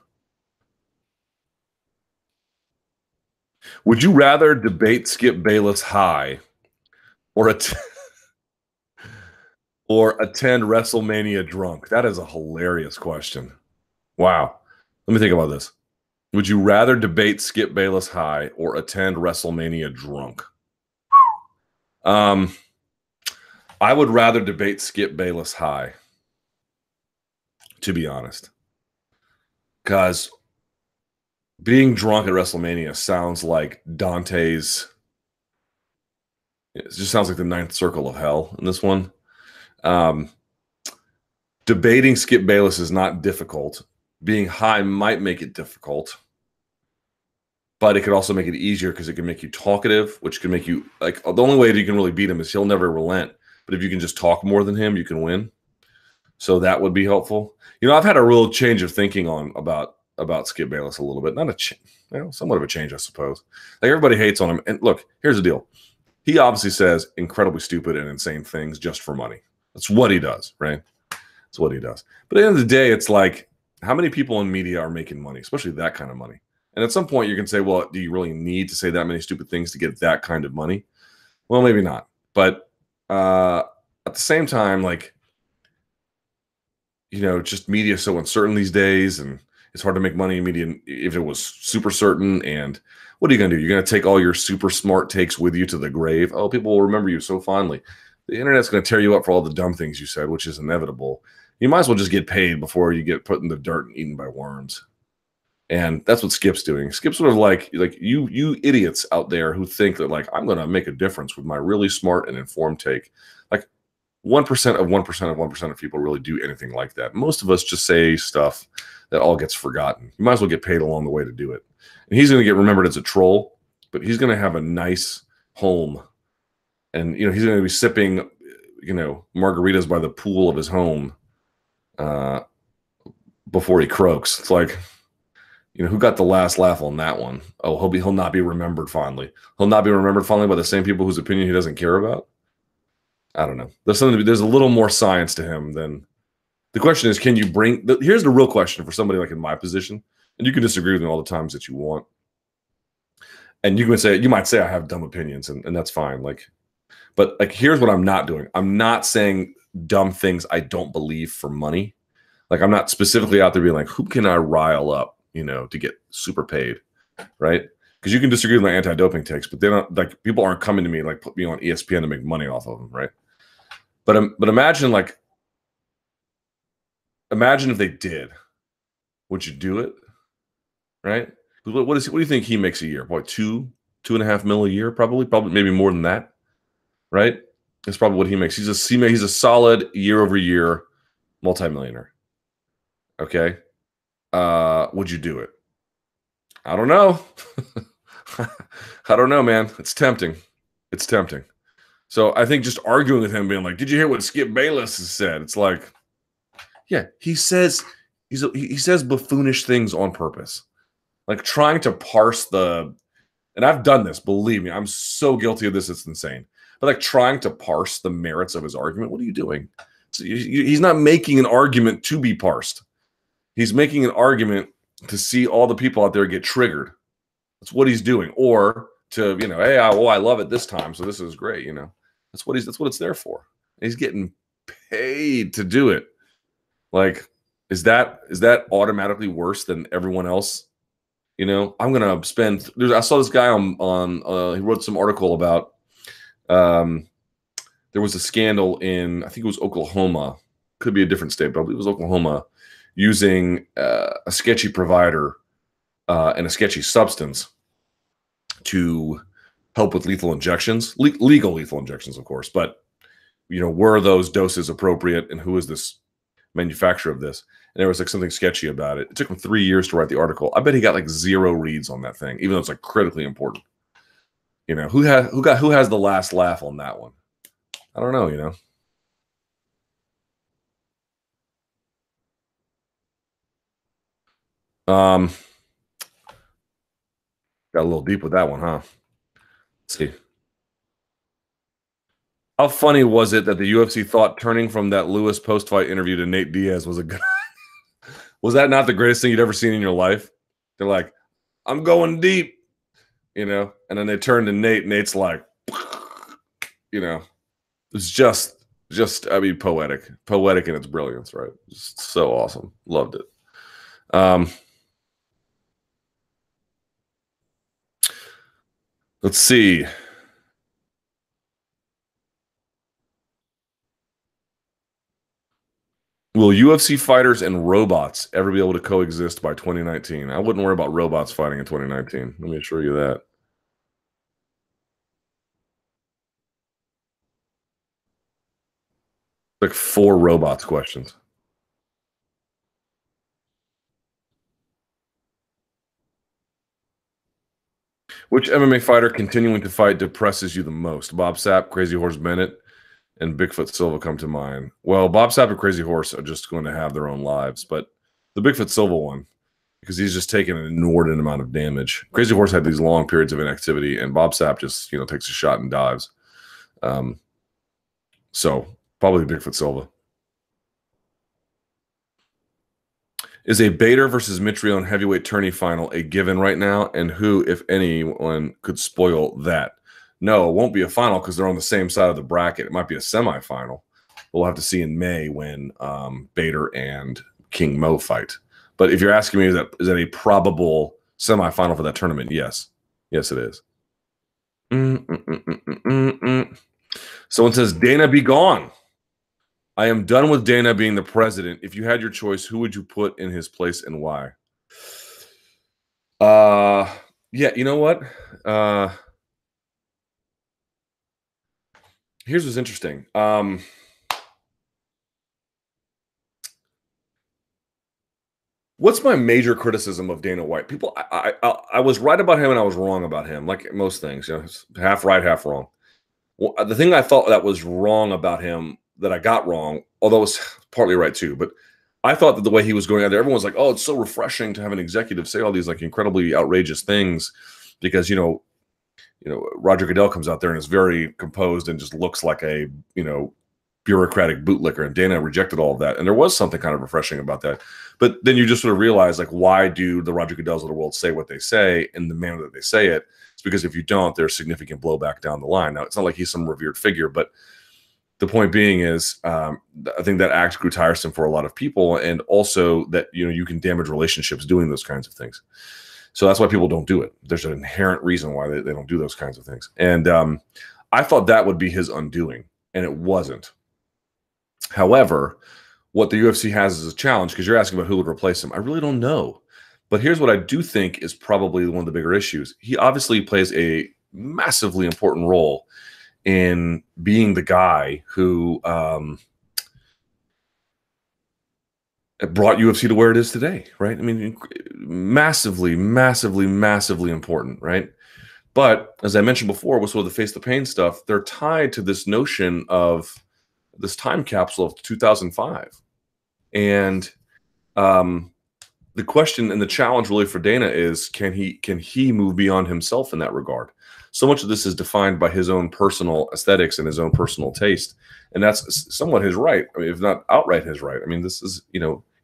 Would you rather debate Skip Bayless high or attend WrestleMania drunk? That is a hilarious question. Wow. Let me think about this. Would you rather debate Skip Bayless high or attend WrestleMania drunk? I would rather debate Skip Bayless high, to be honest. Because being drunk at WrestleMania sounds like Dante's. It just sounds like the ninth circle of hell in this one. Debating Skip Bayless is not difficult. Being high might make it difficult, but it could also make it easier because it can make you talkative, which can make you like the only way that you can really beat him is he'll never relent. But if you can just talk more than him, you can win. So that would be helpful. You know, I've had a real change of thinking on about Skip Bayless a little bit. Not a somewhat of a change, I suppose. Like everybody hates on him. And look, here's the deal. He obviously says incredibly stupid and insane things just for money. That's what he does, right? That's what he does. But at the end of the day, it's like, how many people in media are making money, especially that kind of money? And at some point, you can say, well, do you really need to say that many stupid things to get that kind of money? Well, maybe not. But at the same time, like, you know, just media is so uncertain these days, and it's hard to make money in media if it was super certain. And what are you going to do? You're going to take all your super smart takes with you to the grave? Oh, people will remember you so fondly. The internet's going to tear you up for all the dumb things you said, which is inevitable. You might as well just get paid before you get put in the dirt and eaten by worms. And that's what Skip's doing. Skip's sort of like you idiots out there who think that like I'm going to make a difference with my really smart and informed take. Like 1% of 1% of 1% of people really do anything like that. Most of us just say stuff that all gets forgotten. You might as well get paid along the way to do it. And he's going to get remembered as a troll, but he's going to have a nice home. And, you know, he's going to be sipping, you know, margaritas by the pool of his home before he croaks. It's like, you know, who got the last laugh on that one? Oh, he'll not be remembered fondly. He'll not be remembered fondly by the same people whose opinion he doesn't care about. I don't know. There's a little more science to him than the question is, can you bring here's the real question for somebody like in my position, and you can disagree with me all the times that you want. And you might say I have dumb opinions, and that's fine. But here's what I'm not doing. I'm not saying dumb things I don't believe for money. Like I'm not specifically out there being like, who can I rile up, you know, to get super paid, right? Because you can disagree with my anti-doping takes, but they don't like people aren't coming to me like put me on ESPN to make money off of them, right? But imagine if they did, would you do it? Right? What do you think he makes a year? Boy, 2.5 mil a year, probably maybe more than that, right? That's probably what he makes. He's a solid year-over-year multimillionaire. Okay, would you do it? I don't know. I don't know, man. It's tempting. It's tempting. So I think just arguing with him, being like, "Did you hear what Skip Bayless has said?" It's like, yeah, he says buffoonish things on purpose, like trying to parse the. And I've done this. Believe me, I'm so guilty of this. It's insane. But like trying to parse the merits of his argument. What are you doing? So he's not making an argument to be parsed. He's making an argument to see all the people out there get triggered. That's what he's doing. Or to, you know, hey, I love it this time, so this is great. You know, that's what it's there for. And he's getting paid to do it. Like, is that automatically worse than everyone else? You know, I'm gonna spend. I saw this guy on he wrote some article about. There was a scandal in, I think it was Oklahoma. Could be a different state, but I believe it was Oklahoma, using a sketchy provider and a sketchy substance to help with lethal injections, legal lethal injections, of course. But, you know, were those doses appropriate, and who is this manufacturer of this? And there was like something sketchy about it. It took him 3 years to write the article. I bet he got like 0 reads on that thing, even though it's like critically important. You know, who has the last laugh on that one? I don't know, you know. Got a little deep with that one, huh? Let's see. How funny was it that the UFC thought turning from that Lewis post-fight interview to Nate Diaz was a good was that not the greatest thing you'd ever seen in your life? They're like, I'm going deep, you know, and then they turn to Nate. Nate's like, you know, it's just I mean, poetic in its brilliance, right? Just so awesome. Loved it. Let's see. Will UFC fighters and robots ever be able to coexist by 2019? I wouldn't worry about robots fighting in 2019. Let me assure you that. Like 4 robots questions. Which MMA fighter continuing to fight depresses you the most? Bob Sapp, Crazy Horse Bennett, and Bigfoot Silva come to mind. Well, Bob Sapp and Crazy Horse are just going to have their own lives, but the Bigfoot Silva one, because he's just taking an inordinate amount of damage. Crazy Horse had these long periods of inactivity, and Bob Sapp just takes a shot and dives. So probably Bigfoot Silva. Is a Bader versus Mitrione heavyweight tourney final a given right now? And who, if anyone, could spoil that? No, it won't be a final because they're on the same side of the bracket. It might be a semifinal. We'll have to see in May when Bader and King Mo fight. But if you're asking me, is that a probable semifinal for that tournament? Yes. Yes, it is. Someone says, Dana be gone. I am done with Dana being the president. If you had your choice, who would you put in his place and why? Yeah, you know what? Here's what's interesting. What's my major criticism of Dana White? People, I was right about him and I was wrong about him, like most things. Half right, half wrong. Well, the thing I thought that was wrong about him that I got wrong, although it was partly right too, but I thought that the way he was going out there, everyone was like, oh, it's so refreshing to have an executive say all these like incredibly outrageous things because, Roger Goodell comes out there and is very composed and just looks like a, bureaucratic bootlicker, and Dana rejected all of that. And there was something kind of refreshing about that. But then you just sort of realize, like, why do the Roger Goodells of the world say what they say in the manner that they say it? It's because if you don't, there's significant blowback down the line. Now, it's not like he's some revered figure, but the point being is, I think that act grew tiresome for a lot of people, and also that you can damage relationships doing those kinds of things. So that's why people don't do it. There's an inherent reason why they don't do those kinds of things. And I thought that would be his undoing, and it wasn't. However, what the UFC has is a challenge, because you're asking about who would replace him. I really don't know. But here's what I do think is probably one of the bigger issues. He obviously plays a massively important role in being the guy who brought UFC to where it is today, right? I mean, massively, massively, massively important, right? But as I mentioned before, with sort of the face the pain stuff, they're tied to this notion of this time capsule of 2005. And the question and the challenge really for Dana is, can he move beyond himself in that regard? So much of this is defined by his own personal aesthetics and his own personal taste. And that's somewhat his right. I mean, if not outright his right. I mean, this is,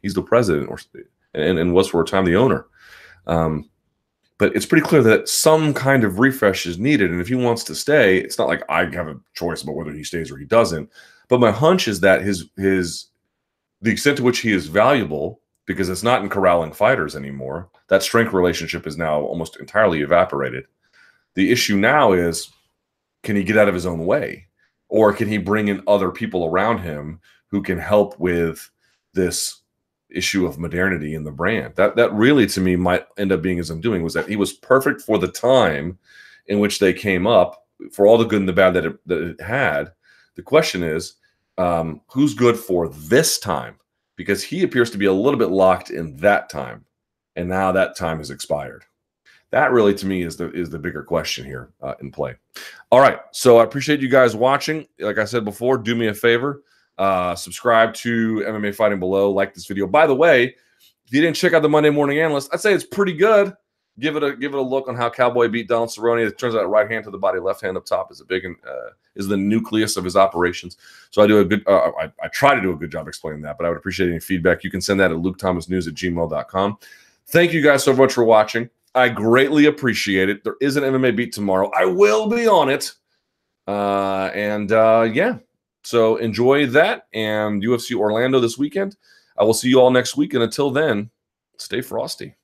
he's the president and was for a time the owner. But it's pretty clear that some kind of refresh is needed. And if he wants to stay, it's not like I have a choice about whether he stays or he doesn't. But my hunch is that the extent to which he is valuable, because it's not in corralling fighters anymore, that strength relationship is now almost entirely evaporated. The issue now is, can he get out of his own way? Or can he bring in other people around him who can help with this issue of modernity in the brand? That really, to me, might end up being his undoing, was that he was perfect for the time in which they came up, for all the good and the bad that it had. The question is, who's good for this time? Because he appears to be a little bit locked in that time, and now that time has expired. That really, to me, is the bigger question here in play. All right, so I appreciate you guys watching. Like I said before, do me a favor, subscribe to MMA Fighting Below, like this video. By the way, if you didn't check out the Monday Morning Analyst, I'd say it's pretty good. Give it a look on how Cowboy beat Donald Cerrone. It turns out right hand to the body, left hand up top is is the nucleus of his operations. So I do a good. I try to do a good job explaining that, but I would appreciate any feedback. You can send that at lukethomasnews@gmail.com. Thank you guys so much for watching. I greatly appreciate it. There is an MMA beat tomorrow. I will be on it. Yeah. So enjoy that, and UFC Orlando this weekend. I will see you all next week, and until then, stay frosty.